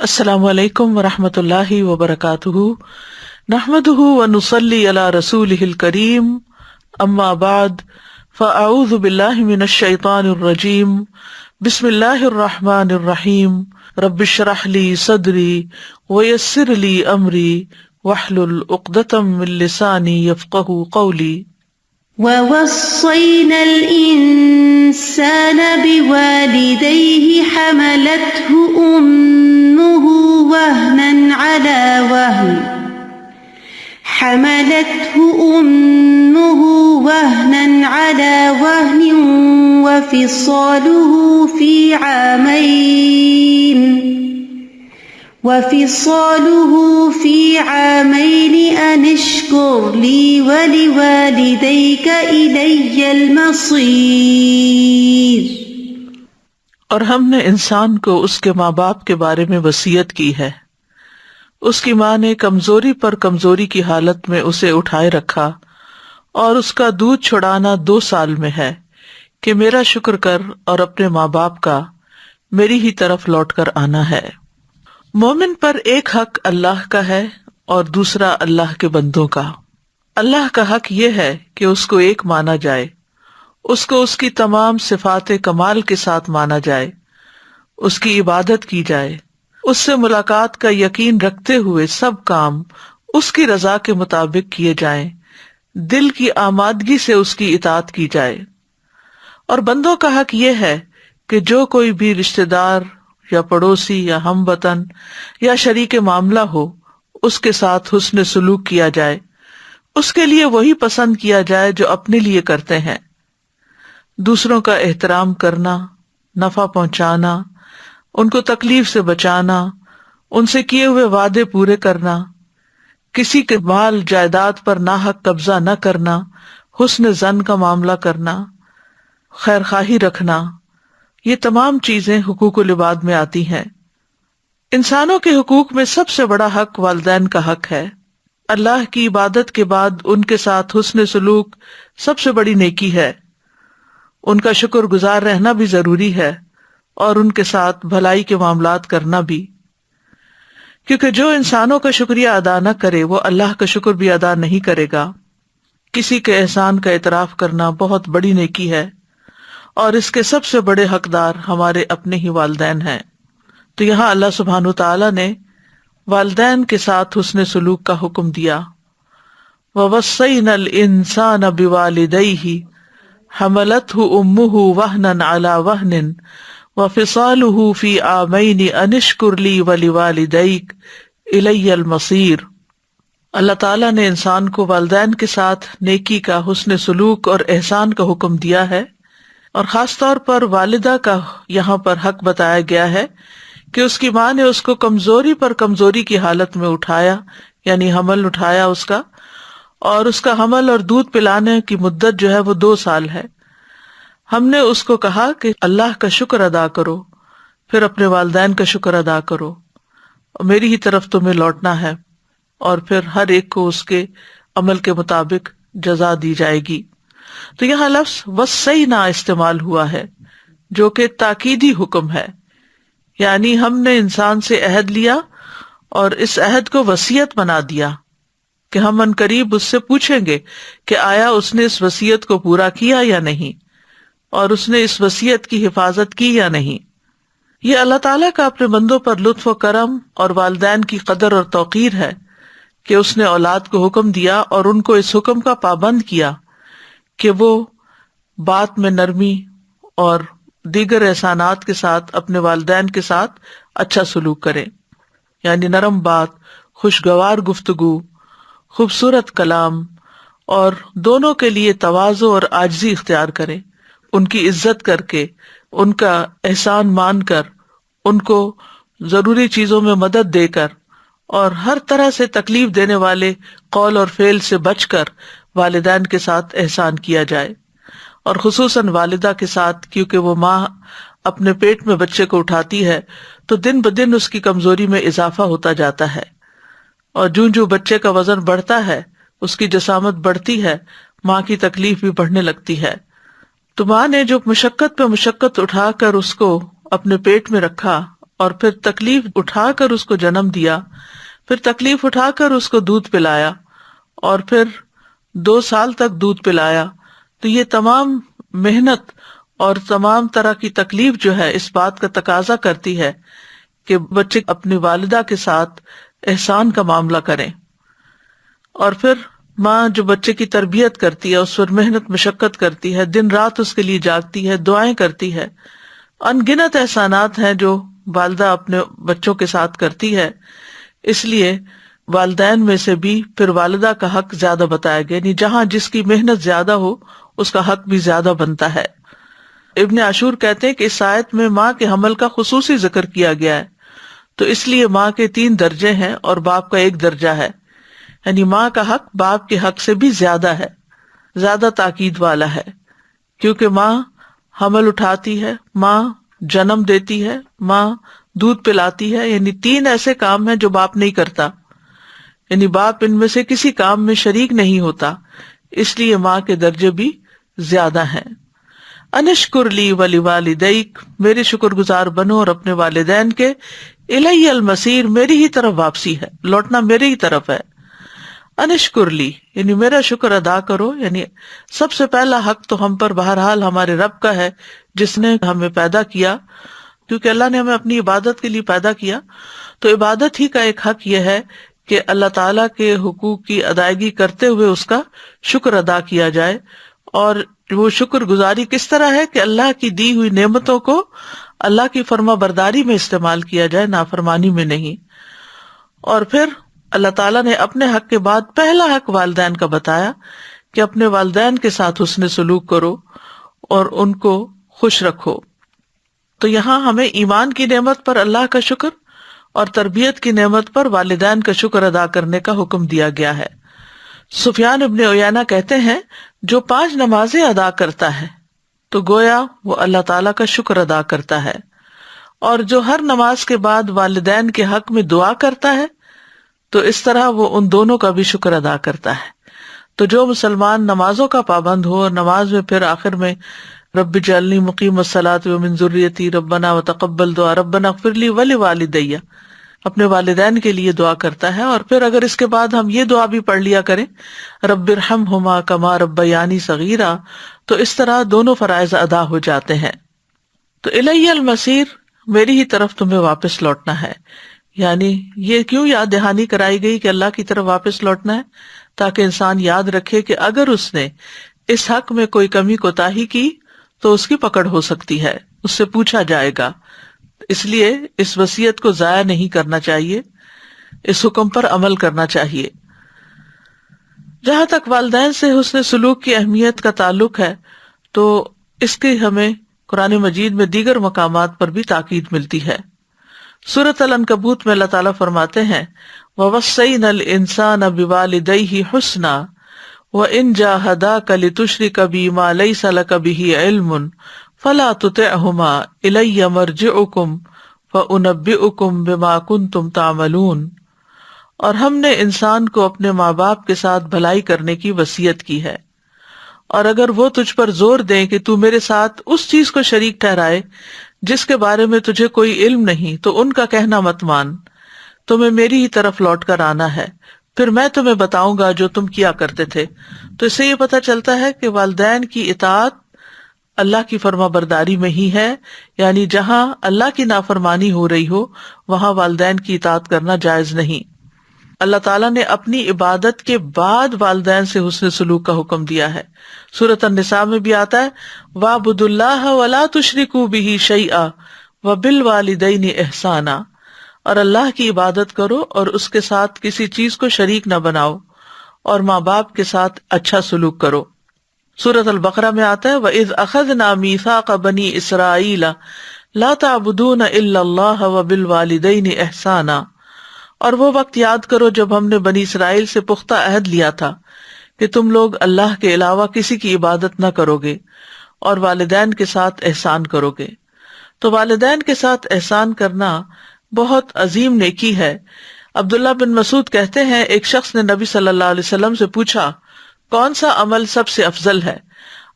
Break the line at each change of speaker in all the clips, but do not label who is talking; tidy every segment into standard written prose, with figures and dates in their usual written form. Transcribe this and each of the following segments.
السلام علیکم ورحمۃ اللہ وبرکاتہ، نحمدہ ونصلی علی رسولہ الکریم، اما بعد فاعوذ باللہ من الشیطان الرجیم، بسم اللہ الرحمن الرحیم، رب اشرح لی صدری ویسر لی امری واحلل عقدۃ من لسانی یفقہوا قولی۔
وَوَصَّيْنَا الْإِنسَانَ بِوَالِدَيْهِ حَمَلَتْهُ أُمُّهُ وَهْنًا عَلَى وَهْنٍ وَفِصَالُهُ فِي عَامَيْنِ أَنِ اشْكُرْ لِي وَلِوَالِدَيْكَ إِلَيَّ الْمَصِيرُ۔
اور ہم نے انسان کو اس کے ماں باپ کے بارے میں وصیت کی ہے۔ اس کی ماں نے کمزوری پر کمزوری کی حالت میں اسے اٹھائے رکھا، اور اس کا دودھ چھڑانا 2 سال میں ہے کہ میرا شکر کر اور اپنے ماں باپ کا میری ہی طرف لوٹ کر آنا ہے۔ مومن پر ایک حق اللہ کا ہے اور دوسرا اللہ کے بندوں کا۔ اللہ کا حق یہ ہے کہ اس کو ایک مانا جائے، اس کو اس کی تمام صفات کمال کے ساتھ مانا جائے، اس کی عبادت کی جائے، اس سے ملاقات کا یقین رکھتے ہوئے سب کام اس کی رضا کے مطابق کیے جائیں، دل کی آمادگی سے اس کی اطاعت کی جائے۔ اور بندوں کا حق یہ ہے کہ جو کوئی بھی رشتہ دار یا پڑوسی یا ہم وطن یا شریک معاملہ ہو، اس کے ساتھ حسن سلوک کیا جائے، اس کے لیے وہی پسند کیا جائے جو اپنے لیے کرتے ہیں۔ دوسروں کا احترام کرنا، نفع پہنچانا، ان کو تکلیف سے بچانا، ان سے کیے ہوئے وعدے پورے کرنا، کسی کے مال جائیداد پر ناحق قبضہ نہ کرنا، حسن ظن کا معاملہ کرنا، خیر خواہی رکھنا، یہ تمام چیزیں حقوق العباد میں آتی ہیں۔ انسانوں کے حقوق میں سب سے بڑا حق والدین کا حق ہے۔ اللہ کی عبادت کے بعد ان کے ساتھ حسن سلوک سب سے بڑی نیکی ہے۔ ان کا شکر گزار رہنا بھی ضروری ہے، اور ان کے ساتھ بھلائی کے معاملات کرنا بھی، کیونکہ جو انسانوں کا شکریہ ادا نہ کرے وہ اللہ کا شکر بھی ادا نہیں کرے گا۔ کسی کے احسان کا اعتراف کرنا بہت بڑی نیکی ہے، اور اس کے سب سے بڑے حقدار ہمارے اپنے ہی والدین ہیں۔ تو یہاں اللہ سبحانہ تعالیٰ نے والدین کے ساتھ حسن سلوک کا حکم دیا۔ وَوَصَّيْنَا الْإِنسَانَ بِوَالِدَيْهِ حَمَلَتْهُ أُمُّهُ وَهْنًا عَلَى وَهْنٍ وَفِصَالُهُ فِي عَامَيْنِ أَنِ اشْكُرْ لِي وَلِوَالِدَيْكَ إِلَيَّ الْمَصِيرُ۔ اللہ تعالیٰ نے انسان کو والدین کے ساتھ نیکی کا، حسن سلوک اور احسان کا حکم دیا ہے، اور خاص طور پر والدہ کا یہاں پر حق بتایا گیا ہے کہ اس کی ماں نے اس کو کمزوری پر کمزوری کی حالت میں اٹھایا، یعنی حمل اٹھایا اس کا، اور اس کا حمل اور دودھ پلانے کی مدت جو ہے وہ 2 سال ہے۔ ہم نے اس کو کہا کہ اللہ کا شکر ادا کرو، پھر اپنے والدین کا شکر ادا کرو، میری ہی طرف تمہیں لوٹنا ہے، اور پھر ہر ایک کو اس کے عمل کے مطابق جزا دی جائے گی۔ تو یہاں لفظ وصینا استعمال ہوا ہے، جو کہ تاکیدی حکم ہے، یعنی ہم نے انسان سے عہد لیا اور اس عہد کو وصیت بنا دیا کہ ہم عنقریب اس سے پوچھیں گے کہ آیا اس نے اس وصیت کو پورا کیا یا نہیں، اور اس نے اس وصیت کی حفاظت کی یا نہیں۔ یہ اللہ تعالیٰ کا اپنے بندوں پر لطف و کرم اور والدین کی قدر اور توقیر ہے کہ اس نے اولاد کو حکم دیا اور ان کو اس حکم کا پابند کیا کہ وہ بات میں نرمی اور دیگر احسانات کے ساتھ اپنے والدین کے ساتھ اچھا سلوک کریں، یعنی نرم بات، خوشگوار گفتگو، خوبصورت کلام، اور دونوں کے لیے تواضع اور عاجزی اختیار کریں، ان کی عزت کر کے، ان کا احسان مان کر، ان کو ضروری چیزوں میں مدد دے کر، اور ہر طرح سے تکلیف دینے والے قول اور فعل سے بچ کر والدین کے ساتھ احسان کیا جائے، اور خصوصاً والدہ کے ساتھ، کیونکہ وہ ماں اپنے پیٹ میں بچے کو اٹھاتی ہے تو دن بدن اس کی کمزوری میں اضافہ ہوتا جاتا ہے، اور جوں جوں بچے کا وزن بڑھتا ہے اس کی جسامت بڑھتی ہے، ماں کی تکلیف بھی بڑھنے لگتی ہے۔ تو ماں نے جو مشقت پہ مشقت اٹھا کر اس کو اپنے پیٹ میں رکھا اور پھر تکلیف اٹھا کر اس کو جنم دیا، پھر تکلیف اٹھا کر اس کو دودھ پلایا، اور پھر 2 سال تک دودھ پلایا، تو یہ تمام محنت اور تمام طرح کی تکلیف جو ہے اس بات کا تقاضا کرتی ہے کہ بچے اپنی والدہ کے ساتھ احسان کا معاملہ کریں. اور پھر ماں جو بچے کی تربیت کرتی ہے، اس پر محنت مشقت کرتی ہے، دن رات اس کے لیے جاگتی ہے، دعائیں کرتی ہے. ان گنت احسانات ہیں جو والدہ اپنے بچوں کے ساتھ کرتی ہے. اس لیے والدین میں سے بھی پھر والدہ کا حق زیادہ بتایا گیا، یعنی جہاں جس کی محنت زیادہ ہو اس کا حق بھی زیادہ بنتا ہے. ابن عاشور کہتے ہیں کہ اس آیت میں ماں کے حمل کا خصوصی ذکر کیا گیا ہے، تو اس لیے ماں کے 3 درجے ہیں اور باپ کا 1 درجہ ہے، یعنی ماں کا حق باپ کے حق سے بھی زیادہ ہے، زیادہ تاکید والا ہے، کیونکہ ماں حمل اٹھاتی ہے، ماں جنم دیتی ہے، ماں دودھ پلاتی ہے، یعنی 3 ایسے کام ہیں جو باپ نہیں کرتا، یعنی باپ ان میں سے کسی کام میں شریک نہیں ہوتا، اس لیے ماں کے درجے بھی زیادہ ہیں. انشکر لی ولوالدیک، میرے شکر گزار بنو اور اپنے والدین کے، الی المصیر، میری ہی طرف واپسی ہے، لوٹنا میرے ہی طرف ہے. انشکر لی یعنی میرا شکر ادا کرو، یعنی سب سے پہلا حق تو ہم پر بہرحال ہمارے رب کا ہے جس نے ہمیں پیدا کیا، کیونکہ اللہ نے ہمیں اپنی عبادت کے لیے پیدا کیا، تو عبادت ہی کا ایک حق یہ ہے کہ اللہ تعالیٰ کے حقوق کی ادائیگی کرتے ہوئے اس کا شکر ادا کیا جائے. اور وہ شکر گزاری کس طرح ہے کہ اللہ کی دی ہوئی نعمتوں کو اللہ کی فرما برداری میں استعمال کیا جائے، نافرمانی میں نہیں. اور پھر اللہ تعالیٰ نے اپنے حق کے بعد پہلا حق والدین کا بتایا کہ اپنے والدین کے ساتھ حسن سلوک کرو اور ان کو خوش رکھو. تو یہاں ہمیں ایمان کی نعمت پر اللہ کا شکر اور تربیت کی نعمت پر والدین کا شکر ادا کرنے کا حکم دیا گیا ہے. سفیان ابن عیینہ کہتے ہیں جو 5 نمازیں ادا کرتا ہے تو گویا وہ اللہ تعالیٰ کا شکر ادا کرتا ہے، اور جو ہر نماز کے بعد والدین کے حق میں دعا کرتا ہے تو اس طرح وہ ان دونوں کا بھی شکر ادا کرتا ہے. تو جو مسلمان نمازوں کا پابند ہو اور نماز میں پھر آخر میں رب اجعلنی مقیم الصلاۃ ومن ذریتی ربنا وتقبل دعا ربنا اغفر لی ولوالدی، اپنے والدین کے لیے دعا کرتا ہے، اور پھر اگر اس کے بعد ہم یہ دعا بھی پڑھ لیا کریں رب ارحمہما کما ربیانی صغیرا، تو اس طرح دونوں فرائض ادا ہو جاتے ہیں. تو الی المصیر، میری ہی طرف تمہیں واپس لوٹنا ہے. یعنی یہ کیوں یاد دہانی کرائی گئی کہ اللہ کی طرف واپس لوٹنا ہے؟ تاکہ انسان یاد رکھے کہ اگر اس نے اس حق میں کوئی کمی کوتاہی کی تو اس کی پکڑ ہو سکتی ہے، اس سے پوچھا جائے گا. اس لیے اس وصیت کو ضائع نہیں کرنا چاہیے، اس حکم پر عمل کرنا چاہیے. جہاں تک والدین سے حسن سلوک کی اہمیت کا تعلق ہے تو اس کی ہمیں قرآن مجید میں دیگر مقامات پر بھی تاکید ملتی ہے. سورۃ العنکبوت میں اللہ تعالیٰ فرماتے ہیں وَوَصَّيْنَا الْإِنسَانَ بِوَالِدَيْهِ حُسْنًا وَإِنْ جَاهَدَاكَ لِتُشْرِكَ بِي مَا لَيْسَ لَكَ بِهِ عِلْمٌ فَلَا تُطِعْهُمَا إِلَيَّ مَرْجِعُكُمْ فَأُنَبِّئُكُمْ بِمَا كُنْتُمْ تَعْمَلُونَ. اور ہم نے انسان کو اپنے ماں باپ کے ساتھ بھلائی کرنے کی وصیت کی ہے، اور اگر وہ تجھ پر زور دیں کہ تو میرے ساتھ اس چیز کو شریک ٹھہرائے جس کے بارے میں تجھے کوئی علم نہیں، تو ان کا کہنا مت مان، تمہیں میری ہی طرف لوٹ کر آنا ہے، پھر میں تمہیں بتاؤں گا جو تم کیا کرتے تھے. تو اس سے یہ پتہ چلتا ہے کہ والدین کی اطاعت اللہ کی فرما برداری میں ہی ہے، یعنی جہاں اللہ کی نافرمانی ہو رہی ہو وہاں والدین کی اطاعت کرنا جائز نہیں. اللہ تعالیٰ نے اپنی عبادت کے بعد والدین سے حسن سلوک کا حکم دیا ہے. سورۃ النساء میں بھی آتا ہے وَاعْبُدُوا اللَّهَ وَلَا تُشْرِكُوا بِهِ شَيْئًا وَبِالْوَالِدَيْنِ إِحْسَانًا، اور اللہ کی عبادت کرو اور اس کے ساتھ کسی چیز کو شریک نہ بناؤ، اور ماں باپ کے ساتھ اچھا سلوک کرو. سورۃ البقرہ میں آتا ہے وَإِذْ أَخَذْنَا مِيثَاقَ بَنِي إِسْرَائِيلَ لَا تَعْبُدُونَ إِلَّا اللَّهَ وَبِالْوَالِدَيْنِ إِحْسَانًا، اور وہ وقت یاد کرو جب ہم نے بنی اسرائیل سے پختہ عہد لیا تھا کہ تم لوگ اللہ کے علاوہ کسی کی عبادت نہ کرو گے اور والدین کے ساتھ احسان کرو گے. تو والدین کے ساتھ احسان کرنا بہت عظیم نیکی ہے. عبداللہ بن مسعود کہتے ہیں ایک شخص نے نبی صلی اللہ علیہ وسلم سے پوچھا کون سا عمل سب سے افضل ہے؟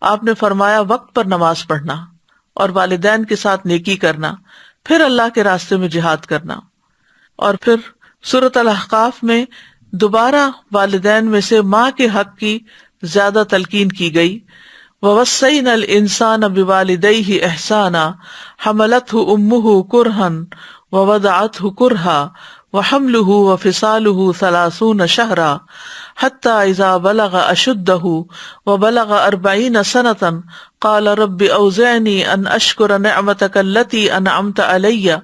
آپ نے فرمایا وقت پر نماز پڑھنا اور والدین کے ساتھ نیکی کرنا. پھر اللہ کے راستے میں جہاد کرنا. اور پھر سورۃ الاحقاف میں دوبارہ والدین میں سے ماں کے حق کی زیادہ تلقین کی گئی. وَوَصَّيْنَا الْإِنسَانَ بِوَالِدَيْهِ إِحْسَانًا حَمَلَتْهُ أُمُّهُ كُرْهًا وَوَضَعَتْهُ كُرْهًا وَحَمْلُهُ وَفِصَالُهُ 30 شهرا حَتَّى إِذَا بَلَغَ أَشُدَّهُ وَبَلَغَ 40 سَنَةً قَالَ رَبِّ أَوْزِعْنِي أَنْ أَشْكُرَ نِعْمَتَكَ الَّتِي أَنْعَمْتَ عَلَيَّ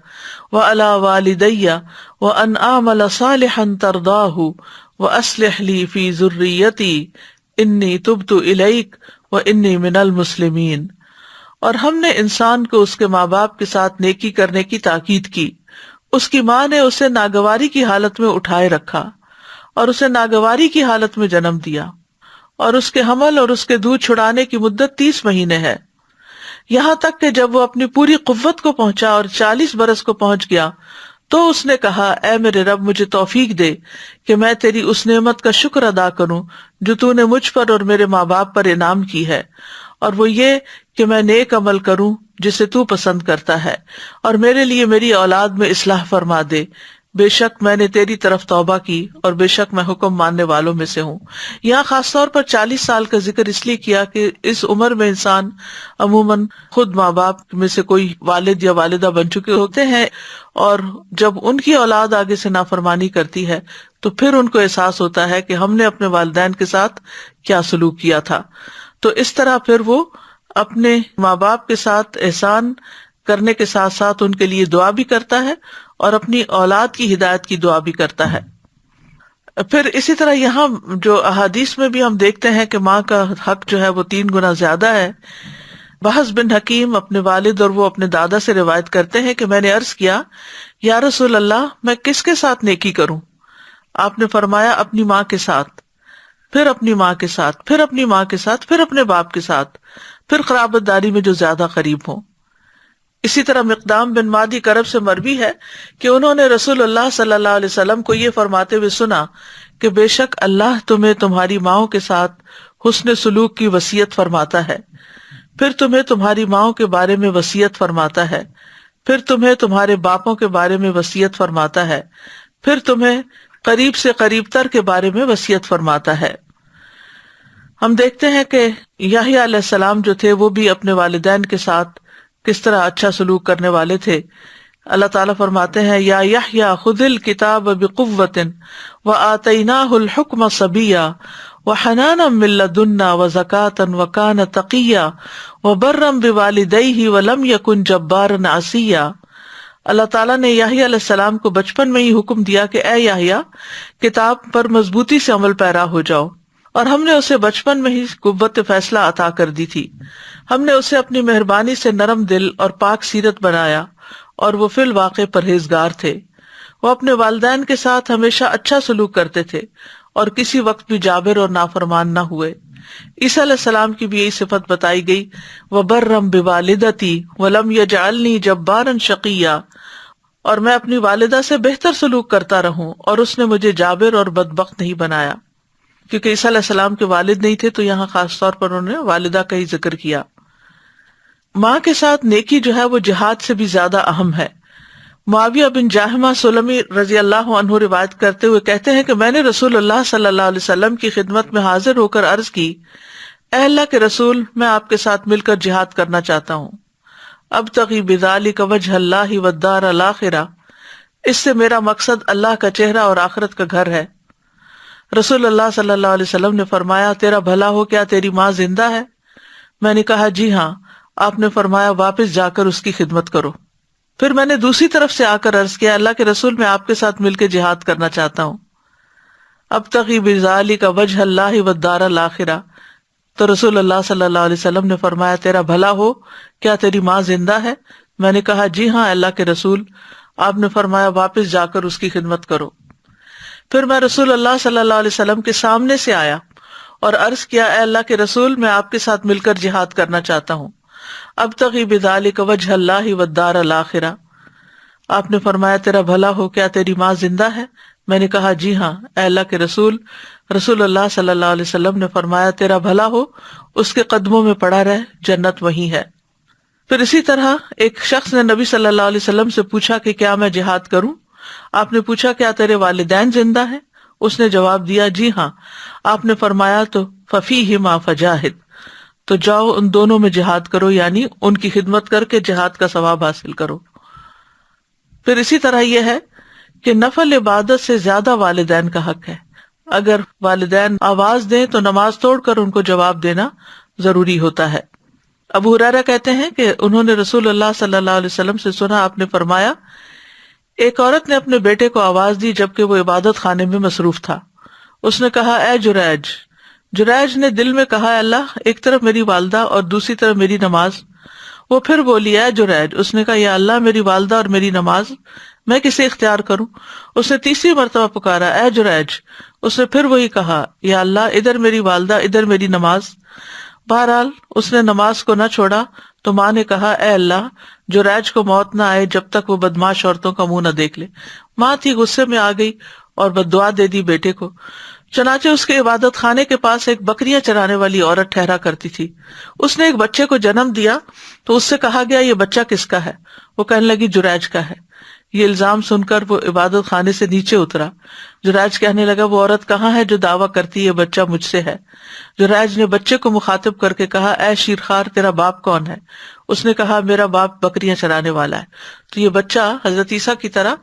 وَعَلَى وَالِدَيَّ وَأَنْ أَعْمَلَ صَالِحًا تَرْضَاهُ وَأَصْلِحْ لِي فِي ذُرِّيَّتِي إِنِّي تُبْتُ إِلَيْكَ وَإِنِّي مِنَ الْمُسْلِمِينَ. اور ہم نے انسان کو اس کے ماں باپ کے ساتھ نیکی کرنے کی تاکید کی. اس کی ماں نے اسے ناگواری کی حالت میں اٹھائے رکھا اور اسے ناگواری کی حالت میں جنم دیا، اور اس کے حمل اور اس کے دودھ چھڑانے کی مدت 30 مہینے ہے، یہاں تک کہ جب وہ اپنی پوری قوت کو پہنچا اور 40 برس کو پہنچ گیا تو اس نے کہا، اے میرے رب مجھے توفیق دے کہ میں تیری اس نعمت کا شکر ادا کروں جو تو نے مجھ پر اور میرے ماں باپ پر انعام کی ہے، اور وہ یہ کہ میں نیک عمل کروں جسے تو پسند کرتا ہے، اور میرے لیے میری اولاد میں اصلاح فرما دے. بے شک میں نے تیری طرف توبہ کی اور بے شک میں حکم ماننے والوں میں سے ہوں. یہاں خاص طور پر 40 سال کا ذکر اس لیے کیا کہ اس عمر میں انسان عموماً خود ماں باپ میں سے کوئی والد یا والدہ بن چکے ہوتے ہیں، اور جب ان کی اولاد آگے سے نافرمانی کرتی ہے تو پھر ان کو احساس ہوتا ہے کہ ہم نے اپنے والدین کے ساتھ کیا سلوک کیا تھا. تو اس طرح پھر وہ اپنے ماں باپ کے ساتھ احسان کرنے کے ساتھ ساتھ ان کے لیے دعا بھی کرتا ہے اور اپنی اولاد کی ہدایت کی دعا بھی کرتا ہے. پھر اسی طرح یہاں جو احادیث میں بھی ہم دیکھتے ہیں کہ ماں کا حق جو ہے وہ 3 گنا زیادہ ہے. بحث بن حکیم اپنے والد اور وہ اپنے دادا سے روایت کرتے ہیں کہ میں نے عرض کیا، یا رسول اللہ میں کس کے ساتھ نیکی کروں؟ آپ نے فرمایا اپنی ماں کے ساتھ، پھر اپنی ماں کے ساتھ، پھر اپنی ماں کے ساتھ، پھر اپنے باپ کے ساتھ، پھر قرابت داری میں جو زیادہ قریب ہوں. اسی طرح مقدام بن مادی کرب سے مروی ہے کہ انہوں نے رسول اللہ صلی اللہ علیہ وسلم کو یہ فرماتے ہوئے سنا کہ بے شک اللہ تمہیں تمہاری ماؤں کے ساتھ حسن سلوک کی وصیت فرماتا ہے، پھر تمہیں تمہاری ماؤں کے بارے میں وصیت فرماتا ہے، پھر تمہیں تمہارے باپوں کے بارے میں وصیت فرماتا ہے، پھر تمہیں قریب سے قریب تر کے بارے میں وصیت فرماتا ہے. ہم دیکھتے ہیں کہ یحییٰ علیہ السلام جو تھے وہ بھی اپنے والدین کے ساتھ کس طرح اچھا سلوک کرنے والے تھے. اللہ تعالیٰ فرماتے ہیں، یا یحییٰ خذ الکتاب بقوۃ وآتیناہ الحکم صبیا وحنانا من لدنا وزکاۃ وکان تقیا وبرا بوالدیہ ولم یکن جبارا عصیا. اللہ تعالیٰ نے یحییٰ علیہ السلام کو بچپن میں ہی حکم دیا کہ اے یحییٰ کتاب پر مضبوطی سے عمل پیرا ہو جاؤ، اور ہم نے اسے بچپن میں ہی قوت فیصلہ عطا کر دی تھی. ہم نے اسے اپنی مہربانی سے نرم دل اور پاک سیرت بنایا، اور وہ فی الواقع پرہیزگار تھے. وہ اپنے والدین کے ساتھ ہمیشہ اچھا سلوک کرتے تھے اور کسی وقت بھی جابر اور نافرمان نہ ہوئے. عیسیٰ علیہ السلام کی بھی یہی صفت بتائی گئی، وَبَرًّا بِوَالِدَتِي وَلَمْ يَجْعَلْنِي جَبَّارًا شَقِيًّا، اور میں اپنی والدہ سے بہتر سلوک کرتا رہوں اور اس نے مجھے جابر اور بدبخت نہیں بنایا. کیونکہ عیسیٰ علیہ السلام کے والد نہیں تھے تو یہاں خاص طور پر انہوں نے والدہ کا ہی ذکر کیا. ماں کے ساتھ نیکی جو ہے وہ جہاد سے بھی زیادہ اہم ہے. معاویہ بن جاہمہ سلمی رضی اللہ عنہ روایت کرتے ہوئے کہتے ہیں کہ میں نے رسول اللہ صلی اللہ علیہ وسلم کی خدمت میں حاضر ہو کر عرض کی، اے اللہ کے رسول میں آپ کے ساتھ مل کر جہاد کرنا چاہتا ہوں. ابتغی بذالک وجہ اللہ والدار الآخرہ، اس سے میرا مقصد اللہ کا چہرہ اور آخرت کا گھر ہے. رسول اللہ صلی اللہ علیہ وسلم نے فرمایا، تیرا بھلا ہو، کیا تیری ماں زندہ ہے؟ میں نے کہا جی ہاں. آپ نے فرمایا واپس جا کر اس کی خدمت کرو. پھر میں نے دوسری طرف سے آ کر عرض کیا، اللہ کے رسول میں آپ کے ساتھ مل کے جہاد کرنا چاہتا ہوں. ابتغی بذالک وجہ اللہ والدار الآخرہ، تو رسول اللہ صلی اللہ علیہ وسلم نے فرمایا تیرا بھلا ہو، کیا تیری ماں زندہ ہے؟ میں نے کہا جی ہاں اللہ کے رسول. آپ نے فرمایا واپس جا کر اس کی خدمت کرو. پھر میں رسول اللہ صلی اللہ علیہ وسلم کے سامنے سے آیا اور عرض کیا، اے اللہ کے رسول میں آپ کے ساتھ مل کر جہاد کرنا چاہتا ہوں. ابتغی بذالک وجہ اللہ والدار الآخرہ. آپ نے فرمایا تیرا بھلا ہو، کیا تیری ماں زندہ ہے؟ میں نے کہا جی ہاں اے اللہ کے رسول. رسول اللہ صلی اللہ علیہ وسلم نے فرمایا تیرا بھلا ہو، اس کے قدموں میں پڑا رہ، جنت وہی ہے. پھر اسی طرح ایک شخص نے نبی صلی اللہ علیہ وسلم سے پوچھا کہ کیا میں جہاد کروں؟ آپ نے پوچھا کیا تیرے والدین زندہ ہیں؟ اس نے جواب دیا جی ہاں۔ آپ نے فرمایا تو ففیہما فجاہد، تو جاؤ ان دونوں میں جہاد کرو، یعنی ان کی خدمت کر کے جہاد کا ثواب حاصل کرو۔ پھر اسی طرح یہ ہے کہ نفل عبادت سے زیادہ والدین کا حق ہے۔ اگر والدین آواز دیں تو نماز توڑ کر ان کو جواب دینا ضروری ہوتا ہے۔ ابو ہریرہ کہتے ہیں کہ انہوں نے رسول اللہ صلی اللہ علیہ وسلم سے سنا، آپ نے فرمایا ایک عورت نے اپنے بیٹے کو آواز دی جبکہ وہ عبادت خانے میں مصروف تھا۔ اس نے کہا اے جریج۔ جریج نے دل میں کہا اللہ، ایک طرف میری والدہ اور دوسری طرف میری نماز۔ وہ پھر بولی اے جریج۔ اس نے کہا یا اللہ، میری والدہ اور میری نماز، میں کسے اختیار کروں؟ اس نے تیسری مرتبہ پکارا اے جریج۔ اس نے پھر وہی کہا یا اللہ، ادھر میری والدہ ادھر میری نماز۔ بہرحال اس نے نماز کو نہ چھوڑا تو ماں نے کہا اے اللہ، جریج کو موت نہ آئے جب تک وہ بدمعاش عورتوں کا منہ نہ دیکھ لے۔ ماں تھی، غصے میں آ گئی اور بددعا دے دی بیٹے کو۔ چنانچہ اس کے عبادت خانے کے پاس ایک بکریاں چرانے والی عورت ٹھہرا کرتی تھی۔ اس نے ایک بچے کو جنم دیا تو اس سے کہا گیا یہ بچہ کس کا ہے؟ وہ کہنے لگی جریج کا ہے۔ یہ الزام سن کر وہ عبادت خانے سے نیچے اترا۔ جریج کہنے لگا وہ عورت کہاں ہے جو دعویٰ کرتی ہے بچہ مجھ سے ہے؟ جریج نے بچے کو مخاطب کر کے کہا اے شیرخوار، تیرا باپ کون ہے؟ اس نے کہا میرا باپ بکریاں چرانے والا ہے۔ تو یہ بچہ حضرت عیسیٰ کی طرح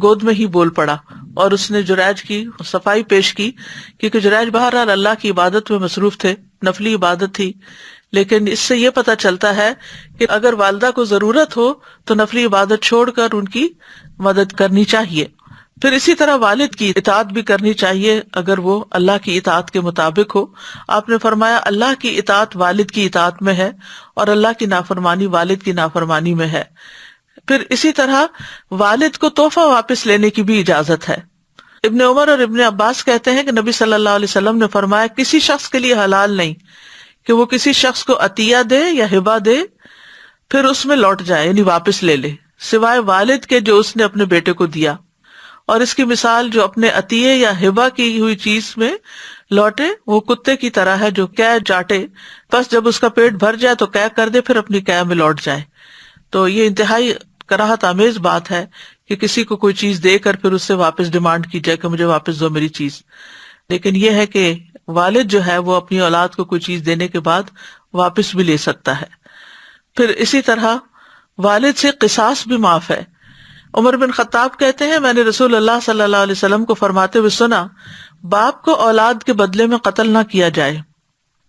گود میں ہی بول پڑا اور اس نے جریج کی صفائی پیش کی، کیونکہ جریج بہرحال اللہ کی عبادت میں مصروف تھے، نفلی عبادت تھی۔ لیکن اس سے یہ پتہ چلتا ہے کہ اگر والدہ کو ضرورت ہو تو نفلی عبادت چھوڑ کر ان کی مدد کرنی چاہیے۔ پھر اسی طرح والد کی اطاعت بھی کرنی چاہیے اگر وہ اللہ کی اطاعت کے مطابق ہو۔ آپ نے فرمایا اللہ کی اطاعت والد کی اطاعت میں ہے اور اللہ کی نافرمانی والد کی نافرمانی میں ہے۔ پھر اسی طرح والد کو تحفہ واپس لینے کی بھی اجازت ہے۔ ابن عمر اور ابن عباس کہتے ہیں کہ نبی صلی اللہ علیہ وسلم نے فرمایا کسی شخص کے لیے حلال نہیں کہ وہ کسی شخص کو عطیہ دے یا ہبہ دے پھر اس میں لوٹ جائے، یعنی واپس لے لے، سوائے والد کے جو اس نے اپنے بیٹے کو دیا۔ اور اس کی مثال جو اپنے عطیے یا ہبہ کی ہوئی چیز میں لوٹے وہ کتے کی طرح ہے جو قے چاٹے، بس جب اس کا پیٹ بھر جائے تو قے کر دے پھر اپنی قے میں لوٹ جائے۔ تو یہ انتہائی کراہت آمیز بات ہے کہ کسی کو کوئی چیز دے کر پھر اس سے واپس ڈیمانڈ کی جائے کہ مجھے واپس دو میری چیز۔ لیکن یہ ہے کہ والد جو ہے وہ اپنی اولاد کو کوئی چیز دینے کے بعد واپس بھی لے سکتا ہے۔ پھر اسی طرح والد سے قصاص بھی معاف ہے۔ عمر بن خطاب کہتے ہیں میں نے رسول اللہ صلی اللہ علیہ وسلم کو فرماتے ہوئے سنا باپ کو اولاد کے بدلے میں قتل نہ کیا جائے۔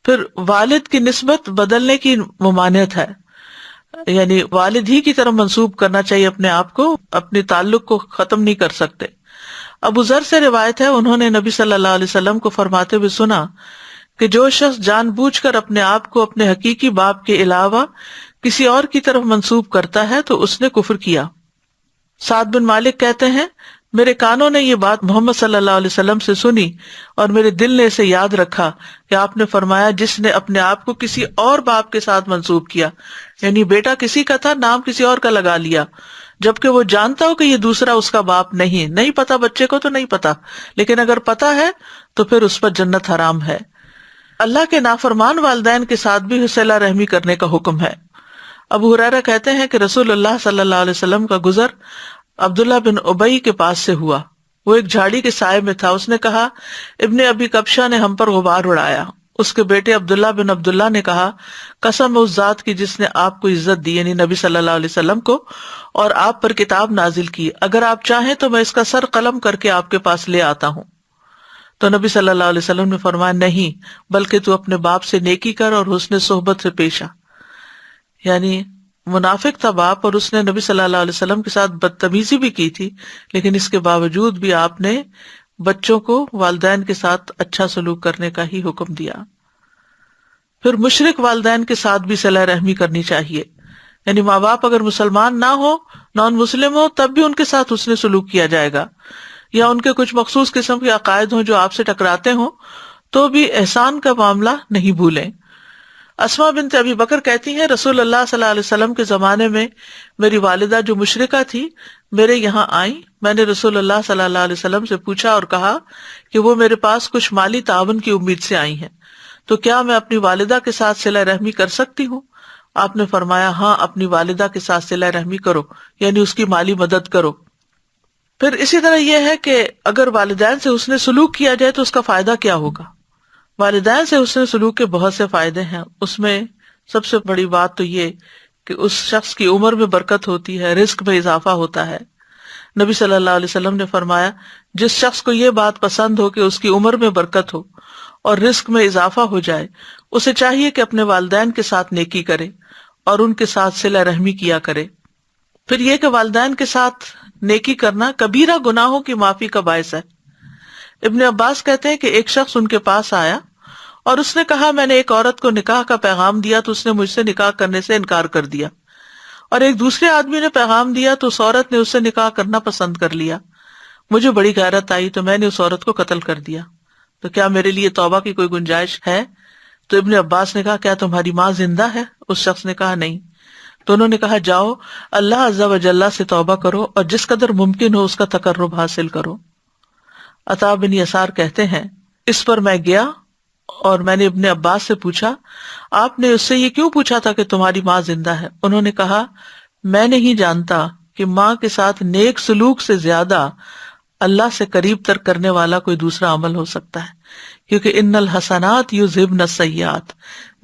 پھر والد کی نسبت بدلنے کی ممانعت ہے، یعنی والد ہی کی طرف منسوب کرنا چاہیے اپنے آپ کو، اپنے تعلق کو ختم نہیں کر سکتے۔ ابو ذر سے روایت ہے انہوں نے نبی صلی اللہ علیہ وسلم کو فرماتے ہوئے سنا کہ جو شخص جان بوجھ کر اپنے آپ کو اپنے حقیقی باپ کے علاوہ کسی اور کی طرف منسوب کرتا ہے تو اس نے کفر کیا۔ سعد بن مالک کہتے ہیں میرے کانوں نے یہ بات محمد صلی اللہ علیہ وسلم سے سنی اور میرے دل نے اسے یاد رکھا کہ آپ نے فرمایا جس نے اپنے آپ کو کسی اور باپ کے ساتھ منسوب کیا، یعنی بیٹا کسی کا تھا نام کسی اور کا لگا لیا، جبکہ وہ جانتا ہو کہ یہ دوسرا اس کا باپ نہیں پتا، بچے کو تو نہیں پتا، لیکن اگر پتا ہے تو پھر اس پر جنت حرام ہے۔ اللہ کے نافرمان والدین کے ساتھ بھی صلہ رحمی کرنے کا حکم ہے۔ ابو ہریرہ کہتے ہیں کہ رسول اللہ صلی اللہ علیہ وسلم کا گزر عبداللہ بن ابی کے پاس سے ہوا۔ وہ ایک جھاڑی کے سائے میں تھا۔ اس نے کہا ابن ابی کبشہ نے ہم پر غبار اڑایا۔ اس کے بیٹے عبداللہ بن عبداللہ نے کہا قسم اس ذات کی جس نے آپ کو عزت دی، یعنی نبی صلی اللہ علیہ وسلم کو، اور آپ پر کتاب نازل کی، اگر آپ چاہیں تو میں اس کا سر قلم کر کے آپ کے پاس لے آتا ہوں۔ تو نبی صلی اللہ علیہ وسلم نے فرمایا نہیں، بلکہ تو اپنے باپ سے نیکی کر اور حسن صحبت سے پیش آ۔ یعنی منافق تھا باپ اور اس نے نبی صلی اللہ علیہ وسلم کے ساتھ بدتمیزی بھی کی تھی، لیکن اس کے باوجود بھی آپ نے بچوں کو والدین کے ساتھ اچھا سلوک کرنے کا ہی حکم دیا۔ پھر مشرک والدین کے ساتھ بھی صلہ رحمی کرنی چاہیے، یعنی ماں باپ اگر مسلمان نہ ہو، نان مسلم ہو، تب بھی ان کے ساتھ حسن سلوک کیا جائے گا، یا ان کے کچھ مخصوص قسم کے عقائد ہوں جو آپ سے ٹکراتے ہوں تو بھی احسان کا معاملہ نہیں بھولیں۔ اسماء بنت ابی بکر کہتی ہیں رسول اللہ صلی اللہ علیہ وسلم کے زمانے میں میری والدہ جو مشرکہ تھی میرے یہاں آئیں۔ میں نے رسول اللہ صلی اللہ علیہ وسلم سے پوچھا اور کہا کہ وہ میرے پاس کچھ مالی تعاون کی امید سے آئی ہیں، تو کیا میں اپنی والدہ کے ساتھ صلہ رحمی کر سکتی ہوں؟ آپ نے فرمایا ہاں اپنی والدہ کے ساتھ صلہ رحمی کرو، یعنی اس کی مالی مدد کرو۔ پھر اسی طرح یہ ہے کہ اگر والدین سے حسن سلوک کیا جائے تو اس کا فائدہ کیا ہوگا؟ والدین سے حسن سلوک کے بہت سے فائدے ہیں، اس میں سب سے بڑی بات تو یہ کہ اس شخص کی عمر میں برکت ہوتی ہے، رزق میں اضافہ ہوتا ہے۔ نبی صلی اللہ علیہ وسلم نے فرمایا جس شخص کو یہ بات پسند ہو کہ اس کی عمر میں برکت ہو اور رزق میں اضافہ ہو جائے، اسے چاہیے کہ اپنے والدین کے ساتھ نیکی کرے اور ان کے ساتھ صلہ رحمی کیا کرے۔ پھر یہ کہ والدین کے ساتھ نیکی کرنا کبیرہ گناہوں کی معافی کا باعث ہے۔ ابن عباس کہتے ہیں کہ ایک شخص ان کے پاس آیا اور اس نے کہا میں نے ایک عورت کو نکاح کا پیغام دیا تو اس نے مجھ سے نکاح کرنے سے انکار کر دیا، اور ایک دوسرے آدمی نے پیغام دیا تو اس عورت نے اس سے نکاح کرنا پسند کر لیا۔ مجھے بڑی غیرت آئی تو میں نے اس عورت کو قتل کر دیا، تو کیا میرے لیے توبہ کی کوئی گنجائش ہے؟ تو ابن عباس نے کہا کیا تمہاری ماں زندہ ہے؟ اس شخص نے کہا نہیں۔ تو انہوں نے کہا جاؤ اللہ عز و جل سے توبہ کرو اور جس قدر ممکن ہو اس کا تقرب حاصل کرو۔ عطا بن یسار کہتے ہیں اس پر میں گیا اور میں نے ابن عباس سے پوچھا آپ نے اس سے یہ کیوں پوچھا تھا کہ تمہاری ماں زندہ ہے؟ انہوں نے کہا میں نہیں جانتا کہ ماں کے ساتھ نیک سلوک سے زیادہ اللہ سے قریب تر کرنے والا کوئی دوسرا عمل ہو سکتا ہے، کیونکہ ان الحسنات یذہبن السیئات،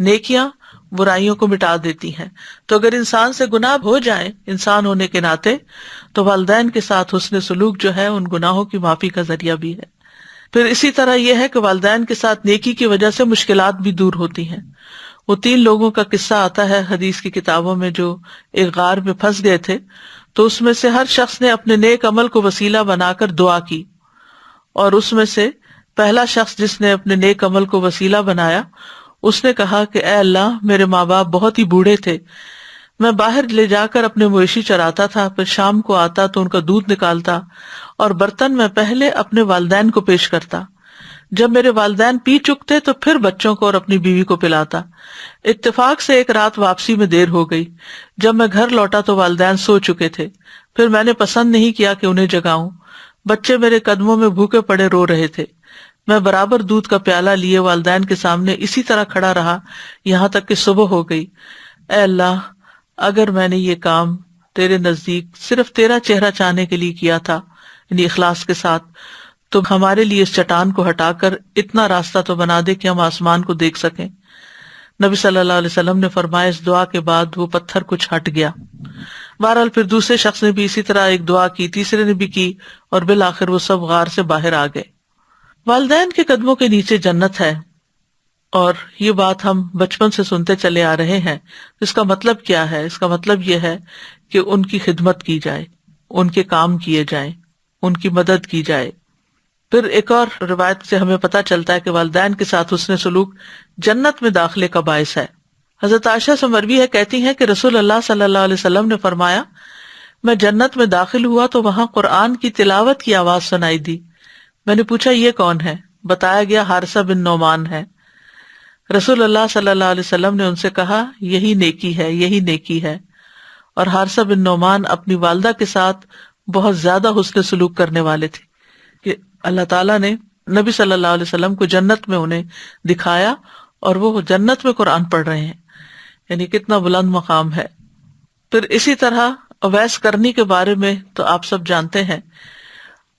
نیکیاں برائیوں کو مٹا دیتی ہیں۔ تو اگر انسان سے گناہ ہو جائیں انسان ہونے کے ناطے، تو والدین کے ساتھ حسن سلوک جو ہے ان گناہوں کی معافی کا ذریعہ بھی ہے۔ پھر اسی طرح یہ ہے کہ والدین کے ساتھ نیکی کی وجہ سے مشکلات بھی دور ہوتی ہیں۔ وہ 3 لوگوں کا قصہ آتا ہے حدیث کی کتابوں میں جو ایک غار میں پھنس گئے تھے، تو اس میں سے ہر شخص نے اپنے نیک عمل کو وسیلہ بنا کر دعا کی، اور اس میں سے پہلا شخص جس نے اپنے نیک عمل کو وسیلہ بنایا اس نے کہا کہ اے اللہ میرے ماں باپ بہت ہی بوڑھے تھے، میں باہر لے جا کر اپنے مویشی چراتا تھا، پھر شام کو آتا تو ان کا دودھ نکالتا اور برتن میں پہلے اپنے والدین کو پیش کرتا، جب میرے والدین پی چکتے تو پھر بچوں کو اور اپنی بیوی کو پلاتا۔ اتفاق سے ایک رات واپسی میں دیر ہو گئی، جب میں گھر لوٹا تو والدین سو چکے تھے، پھر میں نے پسند نہیں کیا کہ انہیں جگاؤں، بچے میرے قدموں میں بھوکے پڑے رو رہے تھے، میں برابر دودھ کا پیالہ لیے والدین کے سامنے اسی طرح کھڑا رہا یہاں تک کہ صبح ہو گئی۔ اے اللہ اگر میں نے یہ کام تیرے نزدیک صرف تیرا چہرہ چاہنے کے لیے کیا تھا، یعنی اخلاص کے ساتھ، تو ہمارے لیے اس چٹان کو ہٹا کر اتنا راستہ تو بنا دے کہ ہم آسمان کو دیکھ سکیں۔ نبی صلی اللہ علیہ وسلم نے فرمایا اس دعا کے بعد وہ پتھر کچھ ہٹ گیا۔ بہرحال پھر دوسرے شخص نے بھی اسی طرح ایک دعا کی، تیسرے نے بھی کی، اور بالآخر وہ سب غار سے باہر آ گئے۔ والدین کے قدموں کے نیچے جنت ہے، اور یہ بات ہم بچپن سے سنتے چلے آ رہے ہیں۔ اس کا مطلب کیا ہے؟ اس کا مطلب یہ ہے کہ ان کی خدمت کی جائے، ان کے کام کیے جائیں، ان کی مدد کی جائے۔ پھر ایک اور روایت سے ہمیں پتہ چلتا ہے کہ والدین کے ساتھ حسن سلوک جنت میں داخلے کا باعث ہے۔ حضرت عائشہ سے مروی ہے، کہتی ہیں کہ رسول اللہ صلی اللہ علیہ وسلم نے فرمایا میں جنت میں داخل ہوا تو وہاں قرآن کی تلاوت کی آواز سنائی دی، میں نے پوچھا یہ کون ہے؟ بتایا گیا حارثہ بن نعمان ہے۔ رسول اللہ صلی اللہ علیہ وسلم نے ان سے کہا یہی نیکی ہے، یہی نیکی ہے۔ اور حارثہ بن نعمان اپنی والدہ کے ساتھ بہت زیادہ حسن سلوک کرنے والے تھے کہ اللہ تعالیٰ نے نبی صلی اللہ علیہ وسلم کو جنت میں انہیں دکھایا اور وہ جنت میں قرآن پڑھ رہے ہیں، یعنی کتنا بلند مقام ہے۔ پھر اسی طرح اویس کرنی کے بارے میں تو آپ سب جانتے ہیں،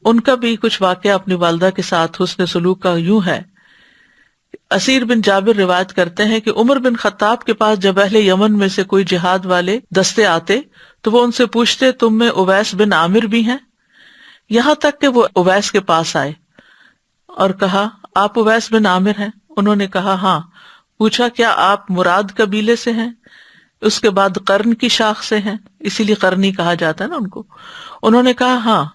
ان کا بھی کچھ واقعہ اپنی والدہ کے ساتھ حسن سلوک کا یوں ہے۔ اسیر بن جابر روایت کرتے ہیں کہ عمر بن خطاب کے پاس جب اہل یمن میں سے کوئی جہاد والے دستے آتے تو وہ ان سے پوچھتے تم میں اویس بن عامر بھی ہیں؟ یہاں تک کہ وہ اویس کے پاس آئے اور کہا آپ اویس بن عامر ہیں؟ انہوں نے کہا ہاں۔ پوچھا کیا آپ مراد قبیلے سے ہیں؟ اس کے بعد قرن کی شاخ سے ہیں، اسی لیے قرنی کہا جاتا ہے نا ان کو۔ انہوں نے کہا ہاں۔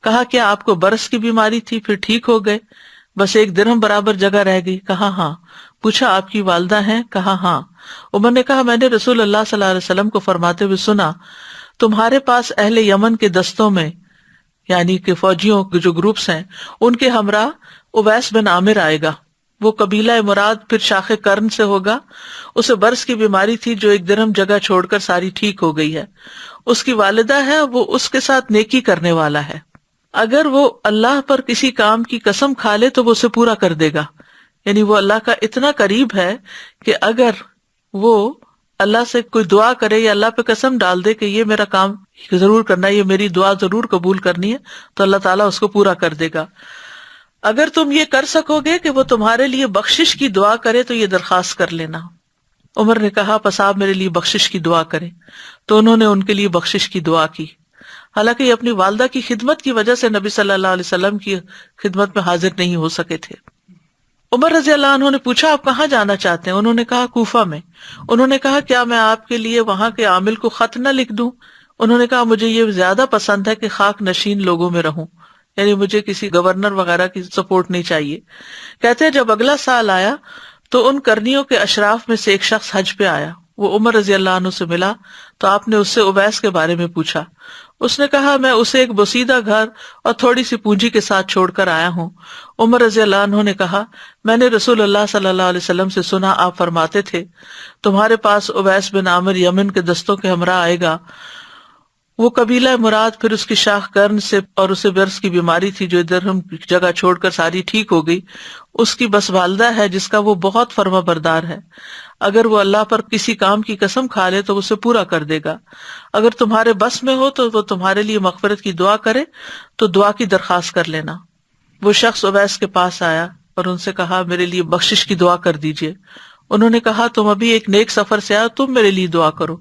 کہا کیا آپ کو برس کی بیماری تھی پھر ٹھیک ہو گئے؟ بس 1 درہم برابر جگہ رہ گئی؟ کہا ہاں۔ پوچھا آپ کی والدہ ہیں؟ کہا ہاں۔ عمر نے کہا میں نے رسول اللہ صلی اللہ علیہ وسلم کو فرماتے ہوئے سنا تمہارے پاس اہل یمن کے دستوں میں، یعنی کہ فوجیوں کے جو گروپس ہیں، ان کے ہمراہ اویس بن عامر آئے گا، وہ قبیلہ مراد پھر شاخ قرن سے ہوگا، اسے برس کی بیماری تھی جو 1 درہم جگہ چھوڑ کر ساری ٹھیک ہو گئی ہے، اس کی والدہ ہے، وہ اس کے ساتھ نیکی کرنے والا ہے، اگر وہ اللہ پر کسی کام کی قسم کھا لے تو وہ اسے پورا کر دے گا، یعنی وہ اللہ کا اتنا قریب ہے کہ اگر وہ اللہ سے کوئی دعا کرے یا اللہ پہ قسم ڈال دے کہ یہ میرا کام ضرور کرنا ہے، یہ میری دعا ضرور قبول کرنی ہے، تو اللہ تعالیٰ اس کو پورا کر دے گا۔ اگر تم یہ کر سکو گے کہ وہ تمہارے لیے بخشش کی دعا کرے تو یہ درخواست کر لینا۔ عمر نے کہا پس آپ میرے لیے بخشش کی دعا کریں، تو انہوں نے ان کے لیے بخشش کی دعا کی۔ حالانکہ یہ اپنی والدہ کی خدمت کی وجہ سے نبی صلی اللہ علیہ وسلم کی خدمت میں حاضر نہیں ہو سکے تھے۔ عمر رضی اللہ عنہ نے پوچھا آپ کہاں جانا چاہتے ہیں؟ انہوں نے کہا کوفہ میں۔ انہوں نے کہا کیا میں آپ کے لیے وہاں کے عامل کو خط نہ لکھ دوں؟ انہوں نے کہا مجھے یہ زیادہ پسند ہے کہ خاک نشین لوگوں میں رہوں، یعنی مجھے کسی گورنر وغیرہ کی سپورٹ نہیں چاہیے۔ کہتے ہیں جب اگلا سال آیا تو ان کرنیوں کے اشراف میں سے ایک شخص حج پہ آیا، وہ عمر رضی اللہ عنہ سے ملا تو آپ نے اس سے اویس کے بارے میں پوچھا۔ اس نے کہا میں اسے ایک بوسیدہ گھر اور تھوڑی سی پونجی کے ساتھ چھوڑ کر آیا ہوں۔ عمر رضی اللہ عنہ نے کہا میں نے رسول اللہ صلی اللہ علیہ وسلم سے سنا آپ فرماتے تھے تمہارے پاس اویس بن عامر یمن کے دستوں کے ہمراہ آئے گا۔ وہ قبیلہ مراد پھر اس کی شاخ قرن سے اور اسے برس کی بیماری تھی جو ادھر ہم جگہ چھوڑ کر ساری ٹھیک ہو گئی، اس کی بس والدہ ہے جس کا وہ بہت فرما بردار ہے، اگر وہ اللہ پر کسی کام کی قسم کھا لے تو اسے پورا کر دے گا، اگر تمہارے بس میں ہو تو وہ تمہارے لیے مغفرت کی دعا کرے تو دعا کی درخواست کر لینا۔ وہ شخص اویس کے پاس آیا اور ان سے کہا میرے لیے بخشش کی دعا کر دیجئے۔ انہوں نے کہا تم ابھی ایک نیک سفر سے آئے، تم میرے لیے دعا کرو۔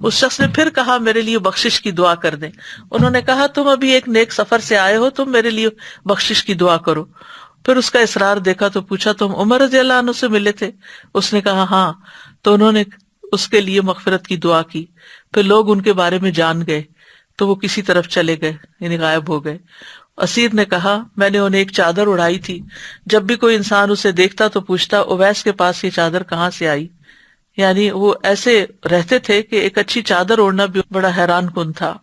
اس شخص نے پھر کہا میرے لیے بخشش کی دعا کر دیں۔ انہوں نے کہا تم ابھی ایک نیک سفر سے آئے ہو، تم میرے لیے بخشش کی دعا کرو۔ پھر اس کا اصرار دیکھا تو پوچھا تم عمر رضی اللہ عنہ سے ملے تھے؟ اس نے کہا ہاں۔ تو انہوں نے اس کے لیے مغفرت کی دعا کی۔ پھر لوگ ان کے بارے میں جان گئے تو وہ کسی طرف چلے گئے، یعنی غائب ہو گئے۔ اسیر نے کہا میں نے انہیں ایک چادر اڑائی تھی، جب بھی کوئی انسان اسے دیکھتا تو پوچھتا اویس کے پاس یہ چادر کہاں سے آئی؟ یعنی وہ ایسے رہتے تھے کہ ایک اچھی چادر اوڑھنا بھی بڑا حیران کن تھا۔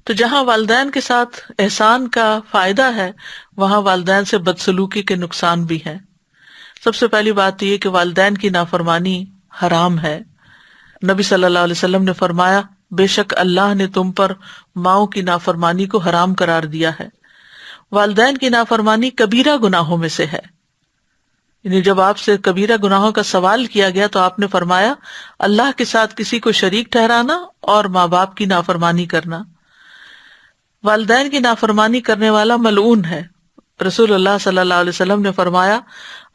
تو جہاں والدین کے ساتھ احسان کا فائدہ ہے وہاں والدین سے بدسلوکی کے نقصان بھی ہیں۔ سب سے پہلی بات یہ کہ والدین کی نافرمانی حرام ہے۔ نبی صلی اللہ علیہ وسلم نے فرمایا بے شک اللہ نے تم پر ماؤں کی نافرمانی کو حرام قرار دیا ہے۔ والدین کی نافرمانی کبیرہ گناہوں میں سے ہے، یعنی جب آپ سے کبیرہ گناہوں کا سوال کیا گیا تو آپ نے فرمایا اللہ کے ساتھ کسی کو شریک ٹھہرانا اور ماں باپ کی نافرمانی کرنا۔ والدین کی نافرمانی کرنے والا ملعون ہے۔ رسول اللہ صلی اللہ علیہ وسلم نے فرمایا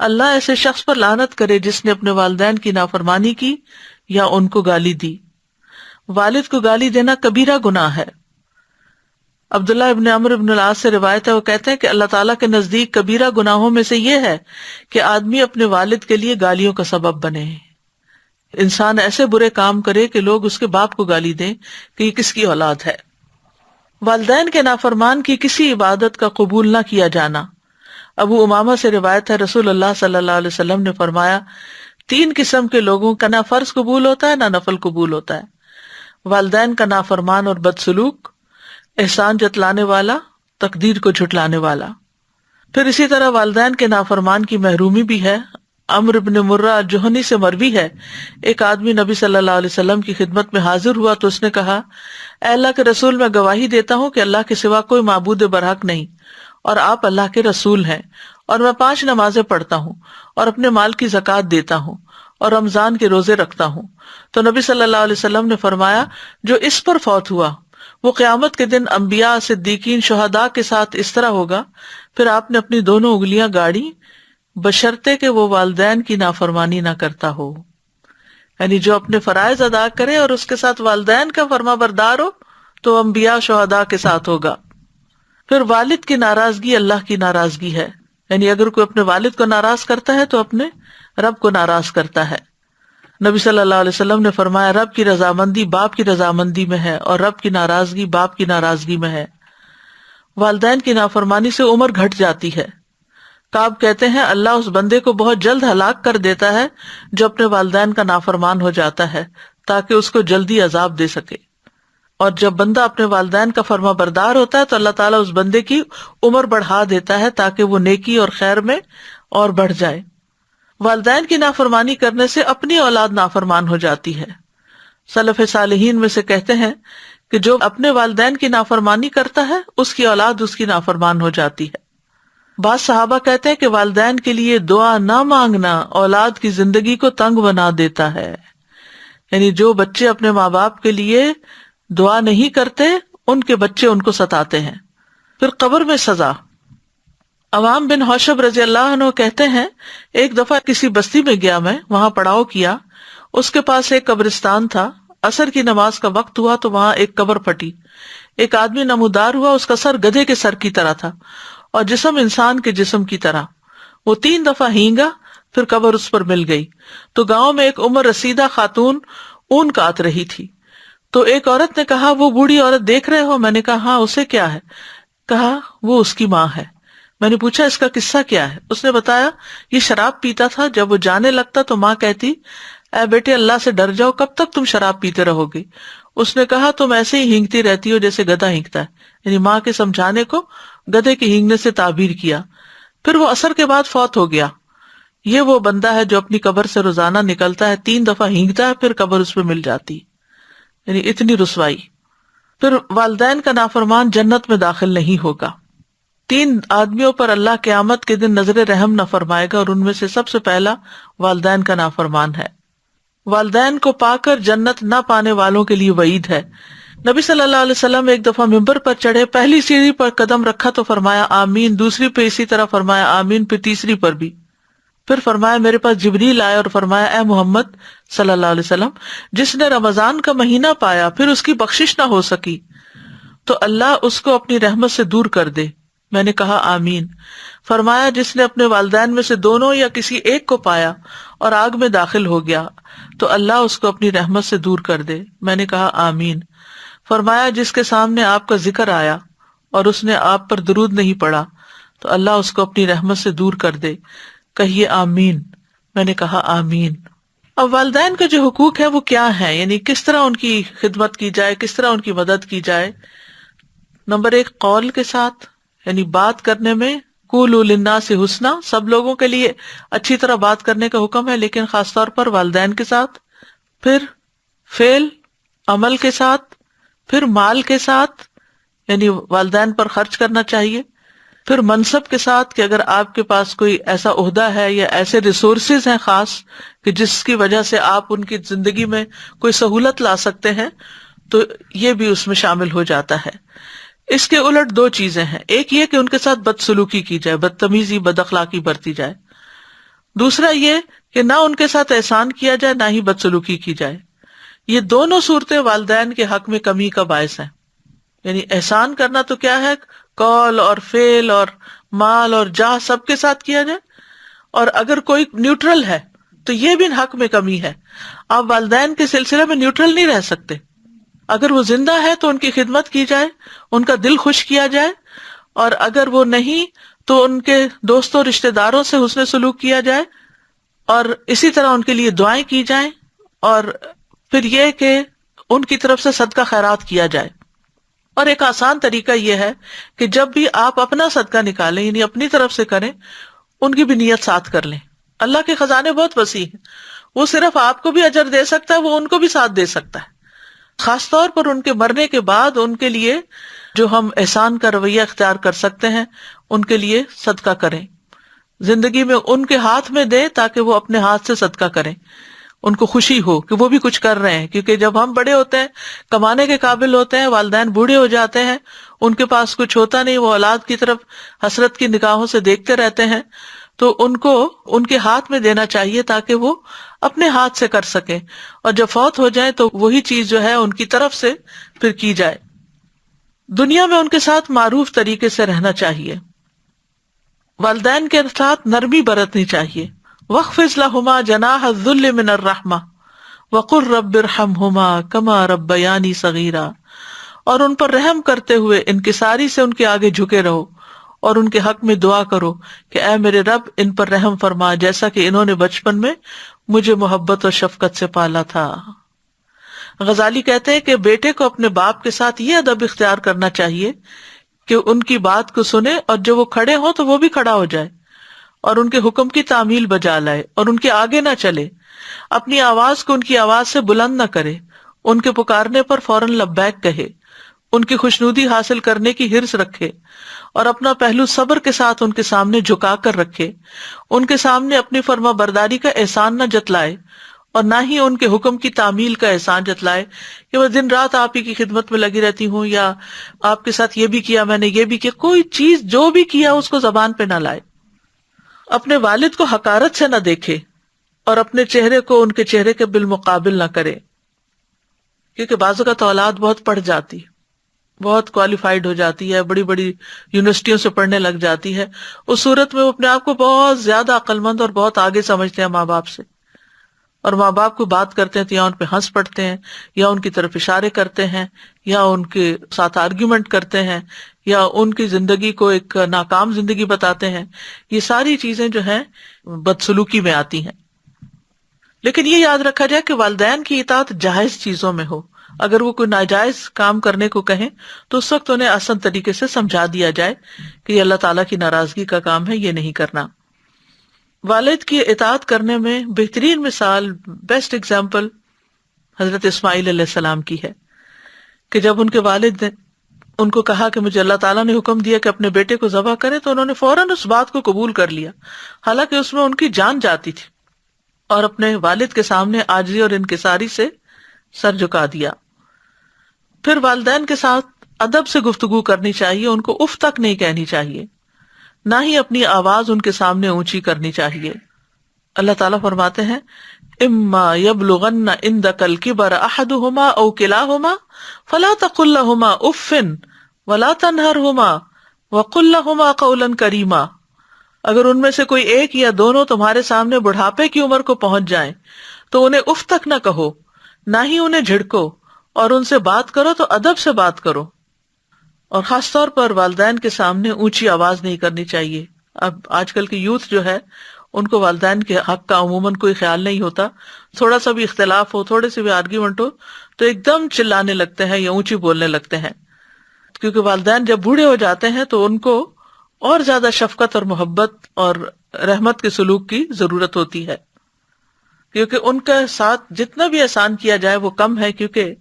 اللہ ایسے شخص پر لعنت کرے جس نے اپنے والدین کی نافرمانی کی یا ان کو گالی دی۔ والد کو گالی دینا کبیرہ گناہ ہے۔ عبداللہ ابن عمرو ابن العاص سے روایت ہے، وہ کہتے ہیں کہ اللہ تعالیٰ کے نزدیک کبیرہ گناہوں میں سے یہ ہے کہ آدمی اپنے والد کے لیے گالیوں کا سبب بنے، انسان ایسے برے کام کرے کہ لوگ اس کے باپ کو گالی دیں کہ یہ کس کی اولاد ہے۔ والدین کے نافرمان کی کسی عبادت کا قبول نہ کیا جانا۔ ابو امامہ سے روایت ہے رسول اللہ صلی اللہ علیہ وسلم نے فرمایا 3 قسم کے لوگوں کا نہ فرض قبول ہوتا ہے نہ نفل قبول ہوتا ہے، والدین کا نافرمان اور بدسلوک، احسان جتلانے والا، تقدیر کو جھٹلانے والا۔ پھر اسی طرح والدین کے نافرمان کی محرومی بھی ہے۔ عمرو بن مرہ الجہنی سے مروی ہے ایک آدمی نبی صلی اللہ علیہ وسلم کی خدمت میں حاضر ہوا تو اس نے کہا اے اللہ کے رسول میں گواہی دیتا ہوں کہ اللہ کے سوا کوئی معبود برحق نہیں اور آپ اللہ کے رسول ہیں، اور میں 5 نمازیں پڑھتا ہوں اور اپنے مال کی زکوٰۃ دیتا ہوں اور رمضان کے روزے رکھتا ہوں۔ تو نبی صلی اللہ علیہ وسلم نے فرمایا جو اس پر فوت ہوا وہ قیامت کے دن انبیاء، صدیقین، شہداء کے ساتھ اس طرح ہوگا۔ پھر آپ نے اپنی دونوں انگلیاں گاڑی بشرطے کہ وہ والدین کی نافرمانی نہ کرتا ہو، یعنی جو اپنے فرائض ادا کرے اور اس کے ساتھ والدین کا فرما بردار ہو تو انبیاء، شہداء کے ساتھ ہوگا۔ پھر والد کی ناراضگی اللہ کی ناراضگی ہے، یعنی اگر کوئی اپنے والد کو ناراض کرتا ہے تو اپنے رب کو ناراض کرتا ہے۔ نبی صلی اللہ علیہ وسلم نے فرمایا رب کی رضامندی باپ کی رضامندی میں ہے اور رب کی ناراضگی باپ کی ناراضگی میں ہے۔ والدین کی نافرمانی سے عمر گھٹ جاتی ہے۔ کعب کہتے ہیں اللہ اس بندے کو بہت جلد ہلاک کر دیتا ہے جو اپنے والدین کا نافرمان ہو جاتا ہے تاکہ اس کو جلدی عذاب دے سکے، اور جب بندہ اپنے والدین کا فرما بردار ہوتا ہے تو اللہ تعالیٰ اس بندے کی عمر بڑھا دیتا ہے تاکہ وہ نیکی اور خیر میں اور بڑھ جائے۔ والدین کی نافرمانی کرنے سے اپنی اولاد نافرمان ہو جاتی ہے۔ سلف صالحین میں سے کہتے ہیں کہ جو اپنے والدین کی نافرمانی کرتا ہے اس کی اولاد اس کی نافرمان ہو جاتی ہے۔ بعض صحابہ کہتے ہیں کہ والدین کے لیے دعا نہ مانگنا اولاد کی زندگی کو تنگ بنا دیتا ہے، یعنی جو بچے اپنے ماں باپ کے لیے دعا نہیں کرتے ان کے بچے ان کو ستاتے ہیں۔ پھر قبر میں سزا۔ عوام بن حوشب رضی اللہ عنہ کہتے ہیں ایک دفعہ کسی بستی میں گیا میں، وہاں پڑاؤ کیا، اس کے پاس ایک قبرستان تھا، عصر کی نماز کا وقت ہوا تو وہاں ایک قبر پھٹی، ایک آدمی نمودار ہوا، اس کا سر گدھے کے سر کی طرح تھا اور جسم انسان کے جسم کی طرح، وہ 3 دفعہ ہینگا، پھر قبر اس پر مل گئی۔ تو گاؤں میں ایک عمر رسیدہ خاتون اون کاٹ رہی تھی، تو ایک عورت نے کہا وہ بوڑھی عورت دیکھ رہے ہو؟ میں نے کہا ہاں، اسے کیا ہے؟ کہا وہ اس کی ماں ہے۔ میں نے پوچھا اس کا قصہ کیا ہے؟ اس نے بتایا یہ شراب پیتا تھا، جب وہ جانے لگتا تو ماں کہتی اے بیٹے اللہ سے ڈر جاؤ، کب تک تم شراب پیتے رہو گے؟ اس نے کہا تم ایسے ہی ہینگتی رہتی ہو جیسے گدھا ہینگتا ہے، یعنی ماں کے سمجھانے کو گدھے کے ہینگنے سے تعبیر کیا۔ پھر وہ عصر کے بعد فوت ہو گیا۔ یہ وہ بندہ ہے جو اپنی قبر سے روزانہ نکلتا ہے، 3 دفعہ ہینگتا ہے، پھر قبر اس پہ مل جاتی، یعنی اتنی رسوائی۔ پھر والدین کا نافرمان جنت میں داخل نہیں ہوگا۔ 3 آدمیوں پر اللہ قیامت کے دن نظر رحم نہ فرمائے گا، اور ان میں سے سب سے پہلا والدین کا نافرمان ہے۔ والدین کو پا کر جنت نہ پانے والوں کے لیے وعید ہے۔ نبی صلی اللہ علیہ وسلم ایک دفعہ ممبر پر چڑھے، پہلی سیڑھی پر قدم رکھا تو فرمایا آمین، دوسری پہ اسی طرح فرمایا آمین، پھر تیسری پر بھی۔ پھر فرمایا میرے پاس جبریل آئے اور فرمایا اے محمد صلی اللہ علیہ وسلم، جس نے رمضان کا مہینہ پایا پھر اس کی بخشش نہ ہو سکی تو اللہ اس کو اپنی رحمت سے دور کر دے۔ میں نے کہا آمین۔ فرمایا جس نے اپنے والدین میں سے دونوں یا کسی ایک کو پایا اور آگ میں داخل ہو گیا تو اللہ اس کو اپنی رحمت سے دور کر دے۔ میں نے کہا آمین۔ فرمایا جس کے سامنے آپ کا ذکر آیا اور اس نے آپ پر درود نہیں پڑھا تو اللہ اس کو اپنی رحمت سے دور کر دے۔ کہیے آمین۔ میں نے کہا آمین۔ اب والدین کا جو حقوق ہے وہ کیا ہے، یعنی کس طرح ان کی خدمت کی جائے، کس طرح ان کی مدد کی جائے۔ نمبر 1 قول کے ساتھ، یعنی بات کرنے میں قولوا للناس حسنا، سب لوگوں کے لیے اچھی طرح بات کرنے کا حکم ہے لیکن خاص طور پر والدین کے ساتھ۔ پھر فعل عمل کے ساتھ، پھر مال کے ساتھ، یعنی والدین پر خرچ کرنا چاہیے۔ پھر منصب کے ساتھ کہ اگر آپ کے پاس کوئی ایسا عہدہ ہے یا ایسے ریسورسز ہیں خاص کہ جس کی وجہ سے آپ ان کی زندگی میں کوئی سہولت لا سکتے ہیں تو یہ بھی اس میں شامل ہو جاتا ہے۔ اس کے الٹ 2 چیزیں ہیں، ایک یہ کہ ان کے ساتھ بدسلوکی کی جائے، بدتمیزی، بد اخلاقی برتی جائے۔ دوسرا یہ کہ نہ ان کے ساتھ احسان کیا جائے نہ ہی بدسلوکی کی جائے۔ یہ دونوں صورتیں والدین کے حق میں کمی کا باعث ہیں۔ یعنی احسان کرنا تو کیا ہے، قول اور فعل اور مال اور جاہ سب کے ساتھ کیا جائے، اور اگر کوئی نیوٹرل ہے تو یہ بھی حق میں کمی ہے۔ آپ والدین کے سلسلے میں نیوٹرل نہیں رہ سکتے۔ اگر وہ زندہ ہے تو ان کی خدمت کی جائے، ان کا دل خوش کیا جائے، اور اگر وہ نہیں تو ان کے دوستوں رشتہ داروں سے حسن سلوک کیا جائے، اور اسی طرح ان کے لیے دعائیں کی جائیں، اور پھر یہ کہ ان کی طرف سے صدقہ خیرات کیا جائے۔ اور ایک آسان طریقہ یہ ہے کہ جب بھی آپ اپنا صدقہ نکالیں، یعنی اپنی طرف سے کریں، ان کی بھی نیت ساتھ کر لیں۔ اللہ کے خزانے بہت وسیع ہیں، وہ صرف آپ کو بھی اجر دے سکتا ہے، وہ ان کو بھی ساتھ دے سکتا ہے۔ خاص طور پر ان کے مرنے کے بعد ان کے لیے جو ہم احسان کا رویہ اختیار کر سکتے ہیں ان کے لیے صدقہ کریں، زندگی میں ان کے ہاتھ میں دیں تاکہ وہ اپنے ہاتھ سے صدقہ کریں، ان کو خوشی ہو کہ وہ بھی کچھ کر رہے ہیں۔ کیونکہ جب ہم بڑے ہوتے ہیں، کمانے کے قابل ہوتے ہیں، والدین بوڑھے ہو جاتے ہیں، ان کے پاس کچھ ہوتا نہیں، وہ اولاد کی طرف حسرت کی نگاہوں سے دیکھتے رہتے ہیں، تو ان کو ان کے ہاتھ میں دینا چاہیے تاکہ وہ اپنے ہاتھ سے کر سکیں، اور جب فوت ہو جائیں تو وہی چیز جو ہے ان کی طرف سے پھر کی جائے۔ دنیا میں ان کے ساتھ معروف طریقے سے رہنا چاہیے، والدین کے ساتھ نرمی برتنی چاہیے۔ وَاخْفِضْ لَهُمَا جَنَاحَ الذُّلِّ مِنَ الرَّحْمَةِ وَقُلْ رَبِّ ارْحَمْهُمَا كَمَا رَبَّيَانِي صَغِيرًا، اور ان پر رحم کرتے ہوئے انکساری سے ان کے آگے جھکے رہو، اور ان کے حق میں دعا کرو کہ اے میرے رب ان پر رحم فرما جیسا کہ انہوں نے بچپن میں مجھے محبت اور شفقت سے پالا تھا۔ غزالی کہتے ہیں کہ بیٹے کو اپنے باپ کے ساتھ یہ ادب اختیار کرنا چاہیے کہ ان کی بات کو سنے، اور جب وہ کھڑے ہوں تو وہ بھی کھڑا ہو جائے اور ان کے حکم کی تعمیل بجا لائے، اور ان کے آگے نہ چلے، اپنی آواز کو ان کی آواز سے بلند نہ کرے، ان کے پکارنے پر فوراً لبیک کہے، ان کی خوشنودی حاصل کرنے کی حرص رکھے، اور اپنا پہلو صبر کے ساتھ ان کے سامنے جھکا کر رکھے، ان کے سامنے اپنی فرما برداری کا احسان نہ جتلائے، اور نہ ہی ان کے حکم کی تعمیل کا احسان جتلائے کہ وہ دن رات آپ ہی کی خدمت میں لگی رہتی ہوں، یا آپ کے ساتھ یہ بھی کیا، میں نے یہ بھی کیا. کوئی چیز جو بھی کیا اس کو زبان پہ نہ لائے. اپنے والد کو حقارت سے نہ دیکھے اور اپنے چہرے کو ان کے چہرے کے بالمقابل نہ کرے، کیونکہ بعض اوقات اولاد بہت پڑھ جاتی، بہت کوالیفائڈ ہو جاتی ہے، بڑی بڑی یونیورسٹیوں سے پڑھنے لگ جاتی ہے. اس صورت میں وہ اپنے آپ کو بہت زیادہ عقل مند اور بہت آگے سمجھتے ہیں ماں باپ سے، اور ماں باپ کو بات کرتے ہیں تو یا ان پہ ہنس پڑتے ہیں، یا ان کی طرف اشارے کرتے ہیں، یا ان کے ساتھ آرگیومنٹ کرتے ہیں، یا ان کی زندگی کو ایک ناکام زندگی بتاتے ہیں. یہ ساری چیزیں جو ہیں بدسلوکی میں آتی ہیں. لیکن یہ یاد رکھا جائے کہ والدین کی اطاعت جائز چیزوں میں ہو. اگر وہ کوئی ناجائز کام کرنے کو کہیں تو اس وقت انہیں آسان طریقے سے سمجھا دیا جائے کہ یہ اللہ تعالیٰ کی ناراضگی کا کام ہے، یہ نہیں کرنا. والد کی اطاعت کرنے میں بہترین مثال، بیسٹ ایگزامپل حضرت اسماعیل علیہ السلام کی ہے کہ جب ان کے والد نے ان کو کہا کہ مجھے اللہ تعالیٰ نے حکم دیا کہ اپنے بیٹے کو ذبح کرے، تو انہوں نے فوراً اس بات کو قبول کر لیا، حالانکہ اس میں ان کی جان جاتی تھی، اور اپنے والد کے سامنے عاجزی اور انکساری سے سر جھکا دیا. پھر والدین کے ساتھ ادب سے گفتگو کرنی چاہیے، ان کو اف تک نہیں کہنی چاہیے، نہ ہی اپنی آواز ان کے سامنے اونچی کرنی چاہیے. اللہ تعالیٰ فرماتے ہیں اما یبلغن عندک الکبر احدہما او کلاہما فلا تقل لہما اف ولا تنہرہما وقل لہما قولا کریما. اگر ان میں سے کوئی ایک یا دونوں تمہارے سامنے بڑھاپے کی عمر کو پہنچ جائیں تو انہیں اف تک نہ کہو، نہ ہی انہیں جھڑکو، اور ان سے بات کرو تو ادب سے بات کرو. اور خاص طور پر والدین کے سامنے اونچی آواز نہیں کرنی چاہیے. اب آج کل کی یوتھ جو ہے ان کو والدین کے حق کا عموماً کوئی خیال نہیں ہوتا. تھوڑا سا بھی اختلاف ہو، تھوڑے سے بھی آرگیومنٹ ہو تو ایک دم چلانے لگتے ہیں یا اونچی بولنے لگتے ہیں، کیونکہ والدین جب بوڑھے ہو جاتے ہیں تو ان کو اور زیادہ شفقت اور محبت اور رحمت کے سلوک کی ضرورت ہوتی ہے، کیونکہ ان کے ساتھ جتنا بھی احسان کیا جائے وہ کم ہے، کیونکہ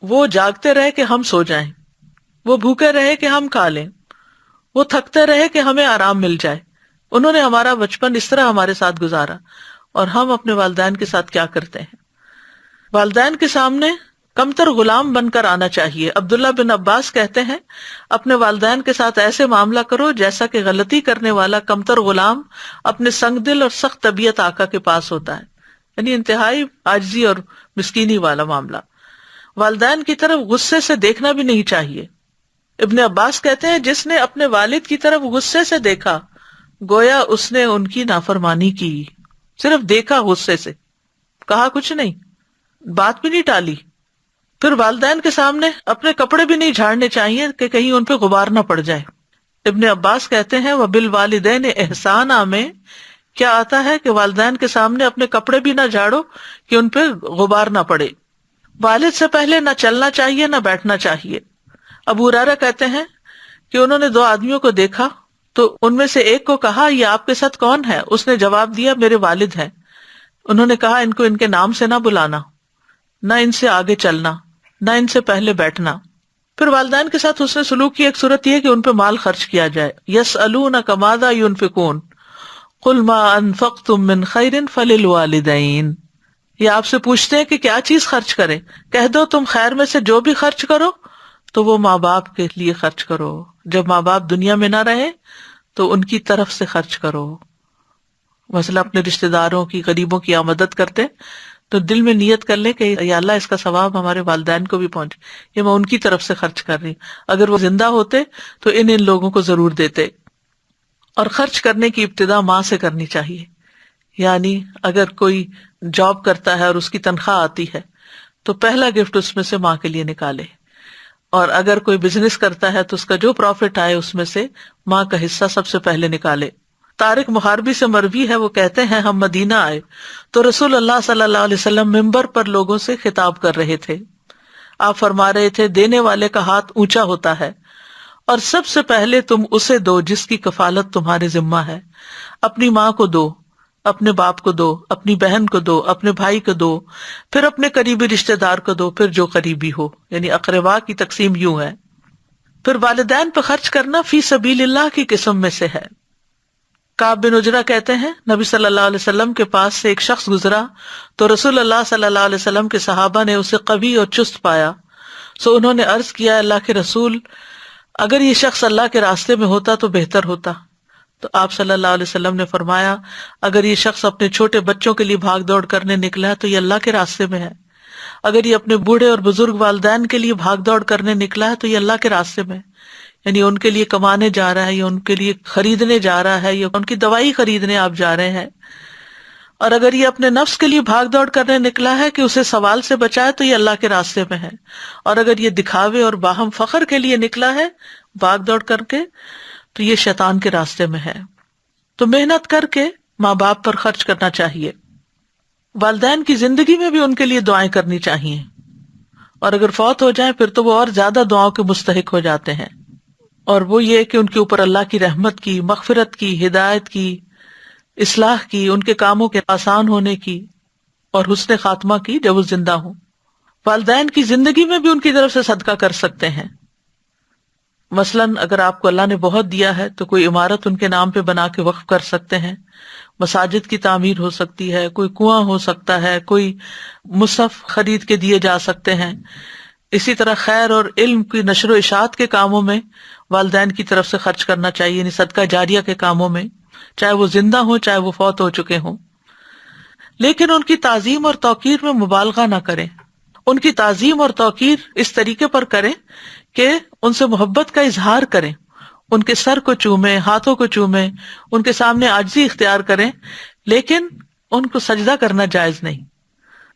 وہ جاگتے رہے کہ ہم سو جائیں، وہ بھوکے رہے کہ ہم کھا لیں، وہ تھکتے رہے کہ ہمیں آرام مل جائے. انہوں نے ہمارا بچپن اس طرح ہمارے ساتھ گزارا، اور ہم اپنے والدین کے ساتھ کیا کرتے ہیں. والدین کے سامنے کمتر غلام بن کر آنا چاہیے. عبداللہ بن عباس کہتے ہیں اپنے والدین کے ساتھ ایسے معاملہ کرو جیسا کہ غلطی کرنے والا کمتر غلام اپنے سنگ دل اور سخت طبیعت آقا کے پاس ہوتا ہے، یعنی انتہائی عاجزی اور مسکینی والا معاملہ. والدین کی طرف غصے سے دیکھنا بھی نہیں چاہیے. ابن عباس کہتے ہیں جس نے اپنے والد کی طرف غصے سے دیکھا گویا اس نے ان کی نافرمانی کی. صرف دیکھا غصے سے، کہا کچھ نہیں، بات بھی نہیں ٹالی. پھر والدین کے سامنے اپنے کپڑے بھی نہیں جھاڑنے چاہیے کہ کہیں ان پہ غبار نہ پڑ جائے. ابن عباس کہتے ہیں وَبِالْوَالِدَيْنِ احسانا میں کیا آتا ہے کہ والدین کے سامنے اپنے کپڑے بھی نہ جھاڑو کہ ان پہ غبار نہ پڑے. والد سے پہلے نہ چلنا چاہیے نہ بیٹھنا چاہیے. ابو ہریرہ کہتے ہیں کہ انہوں نے 2 آدمیوں کو دیکھا تو ان میں سے ایک کو کہا یہ آپ کے ساتھ کون ہے؟ اس نے جواب دیا میرے والد ہیں. انہوں نے کہا ان کو ان کے نام سے نہ بلانا، نہ ان سے آگے چلنا، نہ ان سے پہلے بیٹھنا. پھر والدین کے ساتھ حسن سلوک کی ایک صورت یہ کہ ان پہ مال خرچ کیا جائے. یسألونک ماذا ينفقون قل ما انفقتم من خیر فللوالدین. یہ آپ سے پوچھتے ہیں کہ کیا چیز خرچ کریں، کہہ دو تم خیر میں سے جو بھی خرچ کرو تو وہ ماں باپ کے لیے خرچ کرو. جب ماں باپ دنیا میں نہ رہے تو ان کی طرف سے خرچ کرو. مثلا اپنے رشتہ داروں کی، غریبوں کی آپ مدد کرتے تو دل میں نیت کر لیں کہ یا اللہ اس کا ثواب ہمارے والدین کو بھی پہنچے، یہ میں ان کی طرف سے خرچ کر رہی ہوں. اگر وہ زندہ ہوتے تو ان لوگوں کو ضرور دیتے. اور خرچ کرنے کی ابتدا ماں سے کرنی چاہیے. یعنی اگر کوئی جاب کرتا ہے اور اس کی تنخواہ آتی ہے تو پہلا گفٹ اس میں سے ماں کے لیے نکالے، اور اگر کوئی بزنس کرتا ہے تو اس کا جو پروفٹ آئے اس میں سے ماں کا حصہ سب سے پہلے نکالے. طارق محاربی سے مروی ہے، وہ کہتے ہیں ہم مدینہ آئے تو رسول اللہ صلی اللہ علیہ وسلم ممبر پر لوگوں سے خطاب کر رہے تھے. آپ فرما رہے تھے دینے والے کا ہاتھ اونچا ہوتا ہے، اور سب سے پہلے تم اسے دو جس کی کفالت تمہارے ذمہ ہے. اپنی ماں کو دو، اپنے باپ کو دو، اپنی بہن کو دو، اپنے بھائی کو دو، پھر اپنے قریبی رشتہ دار کو دو، پھر جو قریبی ہو. یعنی اقربا کی تقسیم یوں ہے. پھر والدین پہ خرچ کرنا فی سبیل اللہ کی قسم میں سے ہے. کعب بن عجرہ کہتے ہیں نبی صلی اللہ علیہ وسلم کے پاس سے ایک شخص گزرا تو رسول اللہ صلی اللہ علیہ وسلم کے صحابہ نے اسے قوی اور چست پایا، سو انہوں نے عرض کیا اللہ کے رسول، اگر یہ شخص اللہ کے راستے میں ہوتا تو بہتر ہوتا۔ تو آپ صلی اللہ علیہ وسلم نے فرمایا اگر یہ شخص اپنے چھوٹے بچوں کے لیے بھاگ دوڑ کرنے نکلا ہے تو یہ اللہ کے راستے میں ہے، اگر یہ اپنے بوڑھے اور بزرگ والدین کے لیے بھاگ دوڑ کرنے نکلا ہے تو یہ اللہ کے راستے میں ہے، یعنی ان کے لیے کمانے جا رہا ہے یا ان کے لیے خریدنے جا رہا ہے یا ان کی دوائی خریدنے آپ جا رہے ہیں، اور اگر یہ اپنے نفس کے لیے بھاگ دوڑ کرنے نکلا ہے کہ اسے سوال سے بچائے تو یہ اللہ کے راستے میں ہے، اور اگر یہ دکھاوے اور باہم فخر کے لیے نکلا ہے بھاگ دوڑ کر کے تو یہ شیطان کے راستے میں ہے۔ تو محنت کر کے ماں باپ پر خرچ کرنا چاہیے، والدین کی زندگی میں بھی ان کے لیے دعائیں کرنی چاہیے، اور اگر فوت ہو جائیں پھر تو وہ اور زیادہ دعاؤں کے مستحق ہو جاتے ہیں، اور وہ یہ کہ ان کے اوپر اللہ کی رحمت کی، مغفرت کی، ہدایت کی، اصلاح کی، ان کے کاموں کے آسان ہونے کی اور حسن خاتمہ کی جب وہ زندہ ہوں۔ والدین کی زندگی میں بھی ان کی طرف سے صدقہ کر سکتے ہیں، مثلاً اگر آپ کو اللہ نے بہت دیا ہے تو کوئی عمارت ان کے نام پہ بنا کے وقف کر سکتے ہیں، مساجد کی تعمیر ہو سکتی ہے، کوئی کنواں ہو سکتا ہے، کوئی مصحف خرید کے دیے جا سکتے ہیں۔ اسی طرح خیر اور علم کی نشر و اشاعت کے کاموں میں والدین کی طرف سے خرچ کرنا چاہیے، یعنی صدقہ جاریہ کے کاموں میں، چاہے وہ زندہ ہوں چاہے وہ فوت ہو چکے ہوں، لیکن ان کی تعظیم اور توقیر میں مبالغہ نہ کریں۔ ان کی تعظیم اور توقیر اس طریقے پر کریں کہ ان سے محبت کا اظہار کریں، ان کے سر کو چومیں، ہاتھوں کو چومیں، ان کے سامنے عاجزی اختیار کریں، لیکن ان کو سجدہ کرنا جائز نہیں۔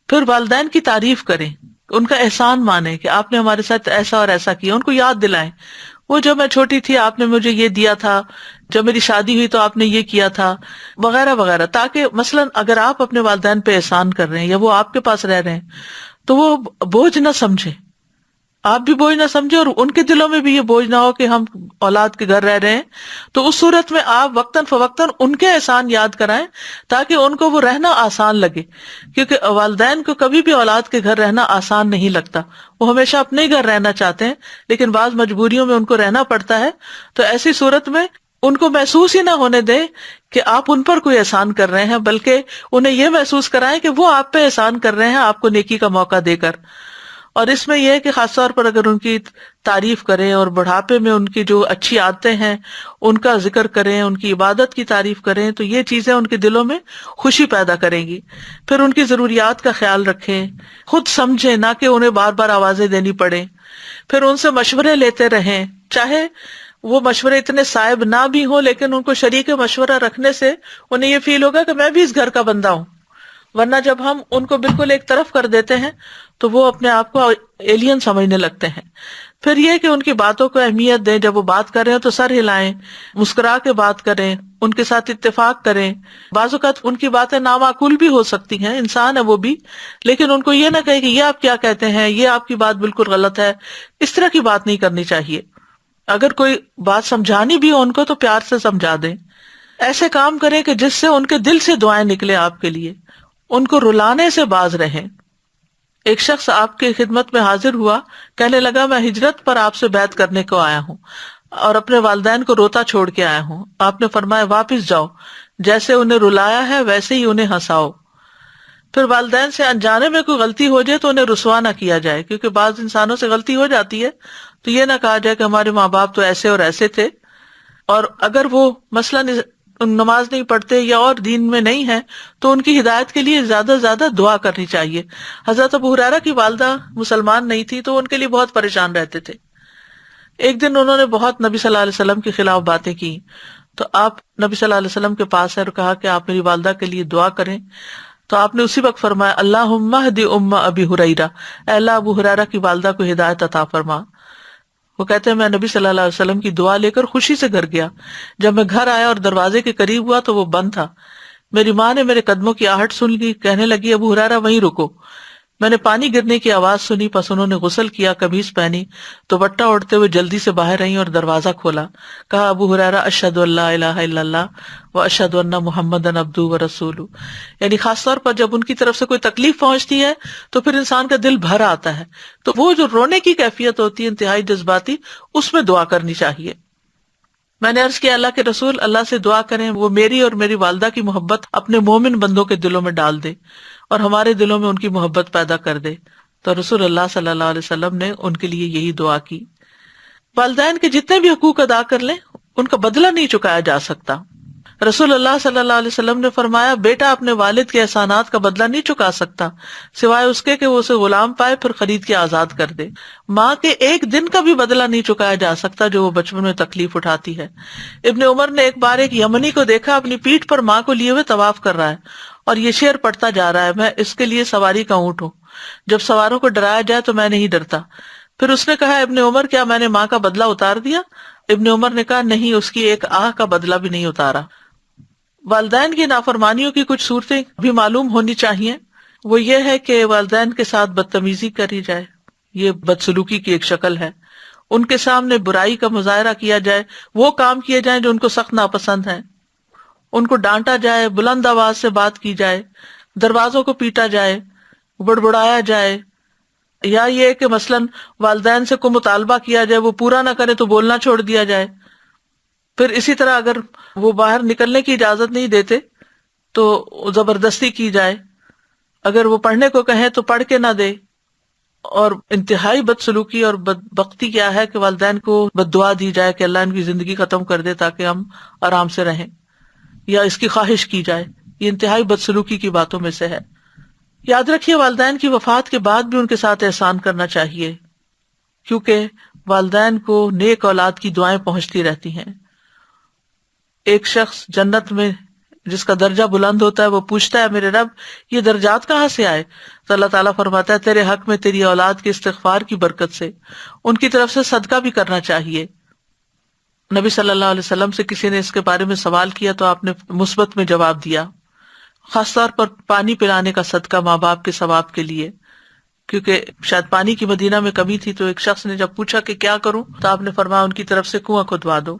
پھر والدین کی تعریف کریں، ان کا احسان مانیں کہ آپ نے ہمارے ساتھ ایسا اور ایسا کیا، ان کو یاد دلائیں وہ جب میں چھوٹی تھی آپ نے مجھے یہ دیا تھا، جب میری شادی ہوئی تو آپ نے یہ کیا تھا، وغیرہ وغیرہ، تاکہ مثلاً اگر آپ اپنے والدین پہ احسان کر رہے ہیں یا وہ آپ کے پاس رہ رہے ہیں تو وہ بوجھ نہ سمجھے، آپ بھی بوجھ نہ سمجھے، اور ان کے دلوں میں بھی یہ بوجھ نہ ہو کہ ہم اولاد کے گھر رہ رہے ہیں۔ تو اس صورت میں آپ وقتاً فوقتاً ان کے احسان یاد کرائیں تاکہ ان کو وہ رہنا آسان لگے، کیونکہ والدین کو کبھی بھی اولاد کے گھر رہنا آسان نہیں لگتا، وہ ہمیشہ اپنے ہی گھر رہنا چاہتے ہیں، لیکن بعض مجبوریوں میں ان کو رہنا پڑتا ہے۔ تو ایسی صورت میں ان کو محسوس ہی نہ ہونے دیں کہ آپ ان پر کوئی احسان کر رہے ہیں، بلکہ انہیں یہ محسوس کرائیں کہ وہ آپ پہ احسان کر رہے ہیں آپ کو نیکی کا موقع دے کر۔ اور اس میں یہ ہے کہ خاص طور پر اگر ان کی تعریف کریں اور بڑھاپے میں ان کی جو اچھی عادتیں ہیں ان کا ذکر کریں، ان کی عبادت کی تعریف کریں، تو یہ چیزیں ان کے دلوں میں خوشی پیدا کریں گی۔ پھر ان کی ضروریات کا خیال رکھیں، خود سمجھیں، نہ کہ انہیں بار بار آوازیں دینی پڑیں۔ پھر ان سے مشورے لیتے رہیں، چاہے وہ مشورے اتنے صائب نہ بھی ہوں، لیکن ان کو شریک مشورہ رکھنے سے انہیں یہ فیل ہوگا کہ میں بھی اس گھر کا بندہ ہوں، ورنہ جب ہم ان کو بالکل ایک طرف کر دیتے ہیں تو وہ اپنے آپ کو ایلین سمجھنے لگتے ہیں۔ پھر یہ کہ ان کی باتوں کو اہمیت دیں، جب وہ بات کر رہے ہیں تو سر ہلائیں، مسکرا کے بات کریں، ان کے ساتھ اتفاق کریں۔ بعض اوقات ان کی باتیں نامعقول بھی ہو سکتی ہیں، انسان ہے وہ بھی، لیکن ان کو یہ نہ کہیں کہ یہ آپ کیا کہتے ہیں، یہ آپ کی بات بالکل غلط ہے، اس طرح کی بات نہیں کرنی چاہیے۔ اگر کوئی بات سمجھانی بھی ہو ان کو تو پیار سے سمجھا دیں، ایسے کام کریں کہ جس سے ان کے دل سے دعائیں نکلے آپ کے لیے، ان کو رلانے سے باز رہیں۔ ایک شخص آپ کی خدمت میں حاضر ہوا، کہنے لگا میں ہجرت پر آپ سے بیعت کرنے کو آیا ہوں اور اپنے والدین کو روتا چھوڑ کے آیا ہوں۔ آپ نے فرمایا واپس جاؤ، جیسے انہیں رلایا ہے ویسے ہی انہیں ہنساؤ۔ پھر والدین سے انجانے میں کوئی غلطی ہو جائے تو انہیں رسوا نہ کیا جائے، کیونکہ بعض انسانوں سے غلطی ہو جاتی ہے تو یہ نہ کہا جائے کہ ہمارے ماں باپ تو ایسے اور ایسے تھے، اور اگر وہ مثلاً نماز نہیں پڑھتے یا اور دین میں نہیں ہے تو ان کی ہدایت کے لیے زیادہ سے زیادہ دعا کرنی چاہیے۔ حضرت ابو ہریرہ کی والدہ مسلمان نہیں تھی تو ان کے لیے بہت پریشان رہتے تھے۔ ایک دن انہوں نے بہت نبی صلی اللہ علیہ وسلم کے خلاف باتیں کی، تو آپ نبی صلی اللہ علیہ وسلم کے پاس ہے اور کہا کہ آپ میری والدہ کے لیے دعا کریں، تو آپ نے اسی وقت فرمایا اللہم اہد ام ابی ہریرہ، اے اللہ ابو ہریرہ کی والدہ کو ہدایت عطا فرما۔ وہ کہتے ہیں میں نبی صلی اللہ علیہ وسلم کی دعا لے کر خوشی سے گھر گیا، جب میں گھر آیا اور دروازے کے قریب ہوا تو وہ بند تھا۔ میری ماں نے میرے قدموں کی آہٹ سن لی، کہنے لگی ابو ہریرہ وہیں رکو۔ میں نے پانی گرنے کی آواز سنی، پس انہوں نے غسل کیا، قمیص پہنی، دوپٹہ اوڑھتے ہوئے جلدی سے باہر آئیں اور دروازہ کھولا۔ کہا ابو ہریرہ اشہد ان لا الہ الا اللہ و اشہد ان محمدًا عبدہ و رسولہ، یعنی خاص طور پر جب ان کی طرف سے کوئی تکلیف پہنچتی ہے تو پھر انسان کا دل بھر آتا ہے، تو وہ جو رونے کی کیفیت ہوتی ہے انتہائی جذباتی، اس میں دعا کرنی چاہیے۔ میں نے عرض کیا اللہ کے رسول، اللہ سے دعا کریں وہ میری اور میری والدہ کی محبت اپنے مومن بندوں کے دلوں میں ڈال دے اور ہمارے دلوں میں ان کی محبت پیدا کر دے. تو رسول اللہ صلی اللہ علیہ وسلم نے ان کے لیے یہی دعا کی. والدین کے جتنے بھی حقوق ادا کر لیں ان کا بدلہ نہیں چکایا جا سکتا. رسول اللہ صلی اللہ علیہ وسلم نے فرمایا بیٹا اپنے والد کے احسانات کا بدلہ نہیں چکا سکتا سوائے اس کے کہ وہ اسے غلام پائے پھر خرید کے آزاد کر دے. ماں کے ایک دن کا بھی بدلہ نہیں چکایا جا سکتا جو وہ بچپن میں تکلیف اٹھاتی ہے. ابن عمر نے ایک بار ایک یمنی کو دیکھا اپنی پیٹھ پر ماں کو لیے ہوئے طواف کر رہا ہے اور یہ شعر پڑھتا جا رہا ہے، میں اس کے لیے سواری کا اونٹ ہوں، جب سواروں کو ڈرایا جائے تو میں نہیں ڈرتا. پھر اس نے کہا ابن عمر کیا میں نے ماں کا بدلہ اتار دیا؟ ابن عمر نے کہا نہیں، اس کی ایک آہ کا بدلہ بھی نہیں اتارا. والدین کی نافرمانیوں کی کچھ صورتیں بھی معلوم ہونی چاہیے. وہ یہ ہے کہ والدین کے ساتھ بدتمیزی کری جائے، یہ بدسلوکی کی ایک شکل ہے. ان کے سامنے برائی کا مظاہرہ کیا جائے، وہ کام کیے جائیں جو ان کو سخت ناپسند ہیں. ان کو ڈانٹا جائے، بلند آواز سے بات کی جائے، دروازوں کو پیٹا جائے، بڑبڑایا جائے، یا یہ کہ مثلاً والدین سے کوئی مطالبہ کیا جائے وہ پورا نہ کرے تو بولنا چھوڑ دیا جائے. پھر اسی طرح اگر وہ باہر نکلنے کی اجازت نہیں دیتے تو زبردستی کی جائے، اگر وہ پڑھنے کو کہیں تو پڑھ کے نہ دے. اور انتہائی بدسلوکی اور بدبختی کیا ہے کہ والدین کو بد دعا دی جائے کہ اللہ ان کی زندگی ختم کر دے تاکہ ہم آرام سے رہیں، یا اس کی خواہش کی جائے. یہ انتہائی بدسلوکی کی باتوں میں سے ہے. یاد رکھیے والدین کی وفات کے بعد بھی ان کے ساتھ احسان کرنا چاہیے، کیونکہ والدین کو نیک اولاد کی دعائیں پہنچتی رہتی ہیں. ایک شخص جنت میں جس کا درجہ بلند ہوتا ہے وہ پوچھتا ہے میرے رب یہ درجات کہاں سے آئے؟ تو اللہ تعالیٰ فرماتا ہے تیرے حق میں تیری اولاد کے استغفار کی برکت سے. ان کی طرف سے صدقہ بھی کرنا چاہیے. نبی صلی اللہ علیہ وسلم سے کسی نے اس کے بارے میں سوال کیا تو آپ نے مثبت میں جواب دیا. خاص طور پر پانی پلانے کا صدقہ ماں باپ کے ثواب کے لیے، کیونکہ شاید پانی کی مدینہ میں کمی تھی. تو ایک شخص نے جب پوچھا کہ کیا کروں تو آپ نے فرمایا ان کی طرف سے کنواں کھدوا دو.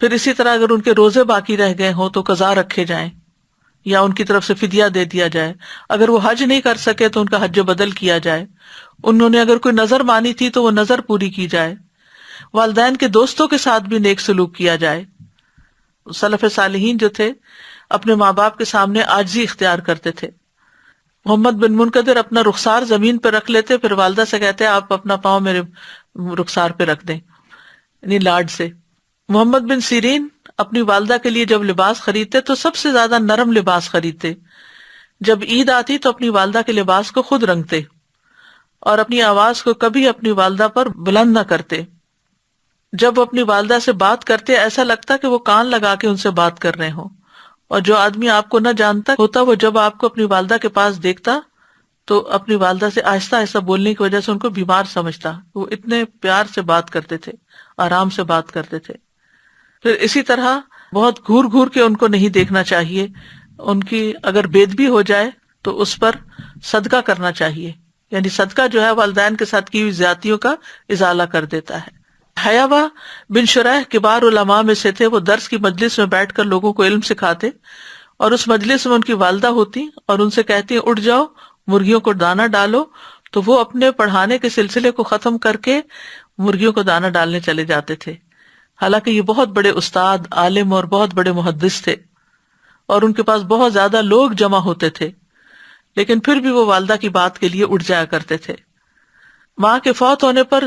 پھر اسی طرح اگر ان کے روزے باقی رہ گئے ہوں تو قضا رکھے جائیں یا ان کی طرف سے فدیہ دے دیا جائے. اگر وہ حج نہیں کر سکے تو ان کا حج بدل کیا جائے. انہوں نے اگر کوئی نظر مانی تھی تو وہ نظر پوری کی جائے. والدین کے دوستوں کے ساتھ بھی نیک سلوک کیا جائے. سلف صالحین جو تھے اپنے ماں باپ کے سامنے عاجزی اختیار کرتے تھے. محمد بن منقدر اپنا رخسار زمین پہ رکھ لیتے، پھر والدہ سے کہتے آپ اپنا پاؤں میرے رخسار پہ رکھ دیں، یعنی لاڈ سے. محمد بن سیرین اپنی والدہ کے لیے جب لباس خریدتے تو سب سے زیادہ نرم لباس خریدتے. جب عید آتی تو اپنی والدہ کے لباس کو خود رنگتے اور اپنی آواز کو کبھی اپنی والدہ پر بلند نہ کرتے. جب اپنی والدہ سے بات کرتے ایسا لگتا کہ وہ کان لگا کے ان سے بات کر رہے ہوں. اور جو آدمی آپ کو نہ جانتا ہوتا وہ جب آپ کو اپنی والدہ کے پاس دیکھتا تو اپنی والدہ سے آہستہ آہستہ بولنے کی وجہ سے ان کو بیمار سمجھتا. وہ اتنے پیار سے بات کرتے تھے، آرام سے بات کرتے تھے. پھر اسی طرح بہت گھور گھور کے ان کو نہیں دیکھنا چاہیے. ان کی اگر بےدبی ہو جائے تو اس پر صدقہ کرنا چاہیے، یعنی صدقہ جو ہے والدین کے ساتھ کی ہوئی زیادتیوں کا ازالہ کر دیتا ہے. حیوہ بن شریح کبار علماء میں سے تھے. وہ درس کی مجلس میں بیٹھ کر لوگوں کو علم سکھاتے اور اس مجلس میں ان کی والدہ ہوتی اور ان سے کہتی اٹھ جاؤ مرغیوں کو دانہ ڈالو، تو وہ اپنے پڑھانے کے سلسلے کو ختم کر کے مرغیوں کو دانہ ڈالنے چلے جاتے تھے. حالانکہ یہ بہت بڑے استاد، عالم اور بہت بڑے محدث تھے اور ان کے پاس بہت زیادہ لوگ جمع ہوتے تھے، لیکن پھر بھی وہ والدہ کی بات کے لیے اٹھ جایا کرتے تھے. ماں کے فوت ہونے پر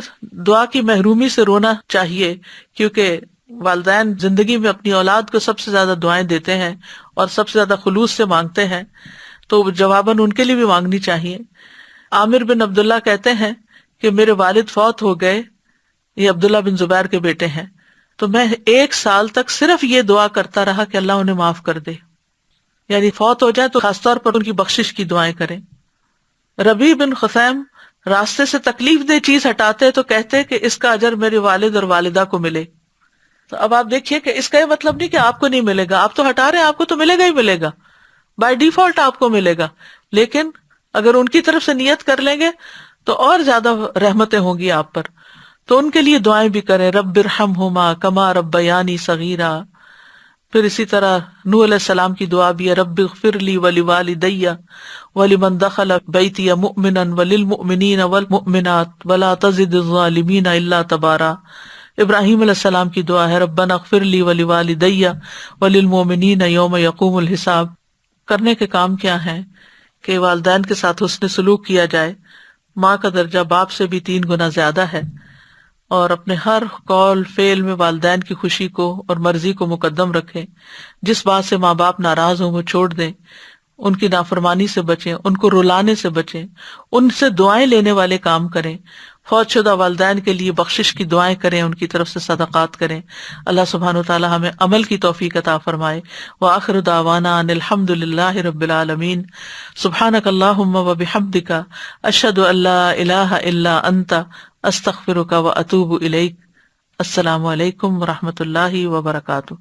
دعا کی محرومی سے رونا چاہیے، کیونکہ والدین زندگی میں اپنی اولاد کو سب سے زیادہ دعائیں دیتے ہیں اور سب سے زیادہ خلوص سے مانگتے ہیں، تو جواباً ان کے لیے بھی مانگنی چاہیے. عامر بن عبداللہ کہتے ہیں کہ میرے والد فوت ہو گئے، یہ عبداللہ بن زبیر کے بیٹے ہیں، تو میں 1 سال تک صرف یہ دعا کرتا رہا کہ اللہ انہیں معاف کر دے. یعنی فوت ہو جائے تو خاص طور پر ان کی بخشش کی دعائیں کریں. ربیع بن خثیم راستے سے تکلیف دہ چیز ہٹاتے تو کہتے کہ اس کا اجر میرے والد اور والدہ کو ملے. تو اب آپ دیکھیے کہ اس کا یہ مطلب نہیں کہ آپ کو نہیں ملے گا، آپ تو ہٹا رہے ہیں، آپ کو تو ملے گا ہی ملے گا، بائی ڈیفالٹ آپ کو ملے گا. لیکن اگر ان کی طرف سے نیت کر لیں گے تو اور زیادہ رحمتیں ہوں گی آپ پر. تو ان کے لیے دعائیں بھی کریں، رب ارحمہما کما ربیانی صغیرا. پھر اسی طرح نوح علیہ السلام کی دعا بھی ہے، رب اغفر لی ولوالدی ولمن دخل بیتی مؤمنا وللمؤمنین والمؤمنات ولا تزد الظالمین الا تبارا. ابراہیم علیہ السلام کی دعا ہے ربنا اغفر لی ولوالدی وللمؤمنین یوم یقوم الحساب. کرنے کے کام کیا ہیں کہ والدین کے ساتھ حسن سلوک کیا جائے. ماں کا درجہ باپ سے بھی 3 گنا زیادہ ہے، اور اپنے ہر قول فعل میں والدین کی خوشی کو اور مرضی کو مقدم رکھیں. جس بات سے ماں باپ ناراض ہوں وہ چھوڑ دیں، ان کی نافرمانی سے بچیں، ان کو رلانے سے بچیں، ان سے دعائیں لینے والے کام کریں. فوت شدہ والدین کے لیے بخشش کی دعائیں کریں، ان کی طرف سے صدقات کریں. اللہ سبحانہ وتعالی ہمیں عمل کی توفیق عطا فرمائے. وآخر دعوانا ان الحمد للہ رب العالمین. سبحانک اللہم وبحمدک اشہد ان لا الہ الا انت استغفرک واتوب الیک. السلام علیکم ورحمۃ اللہ وبرکاتہ.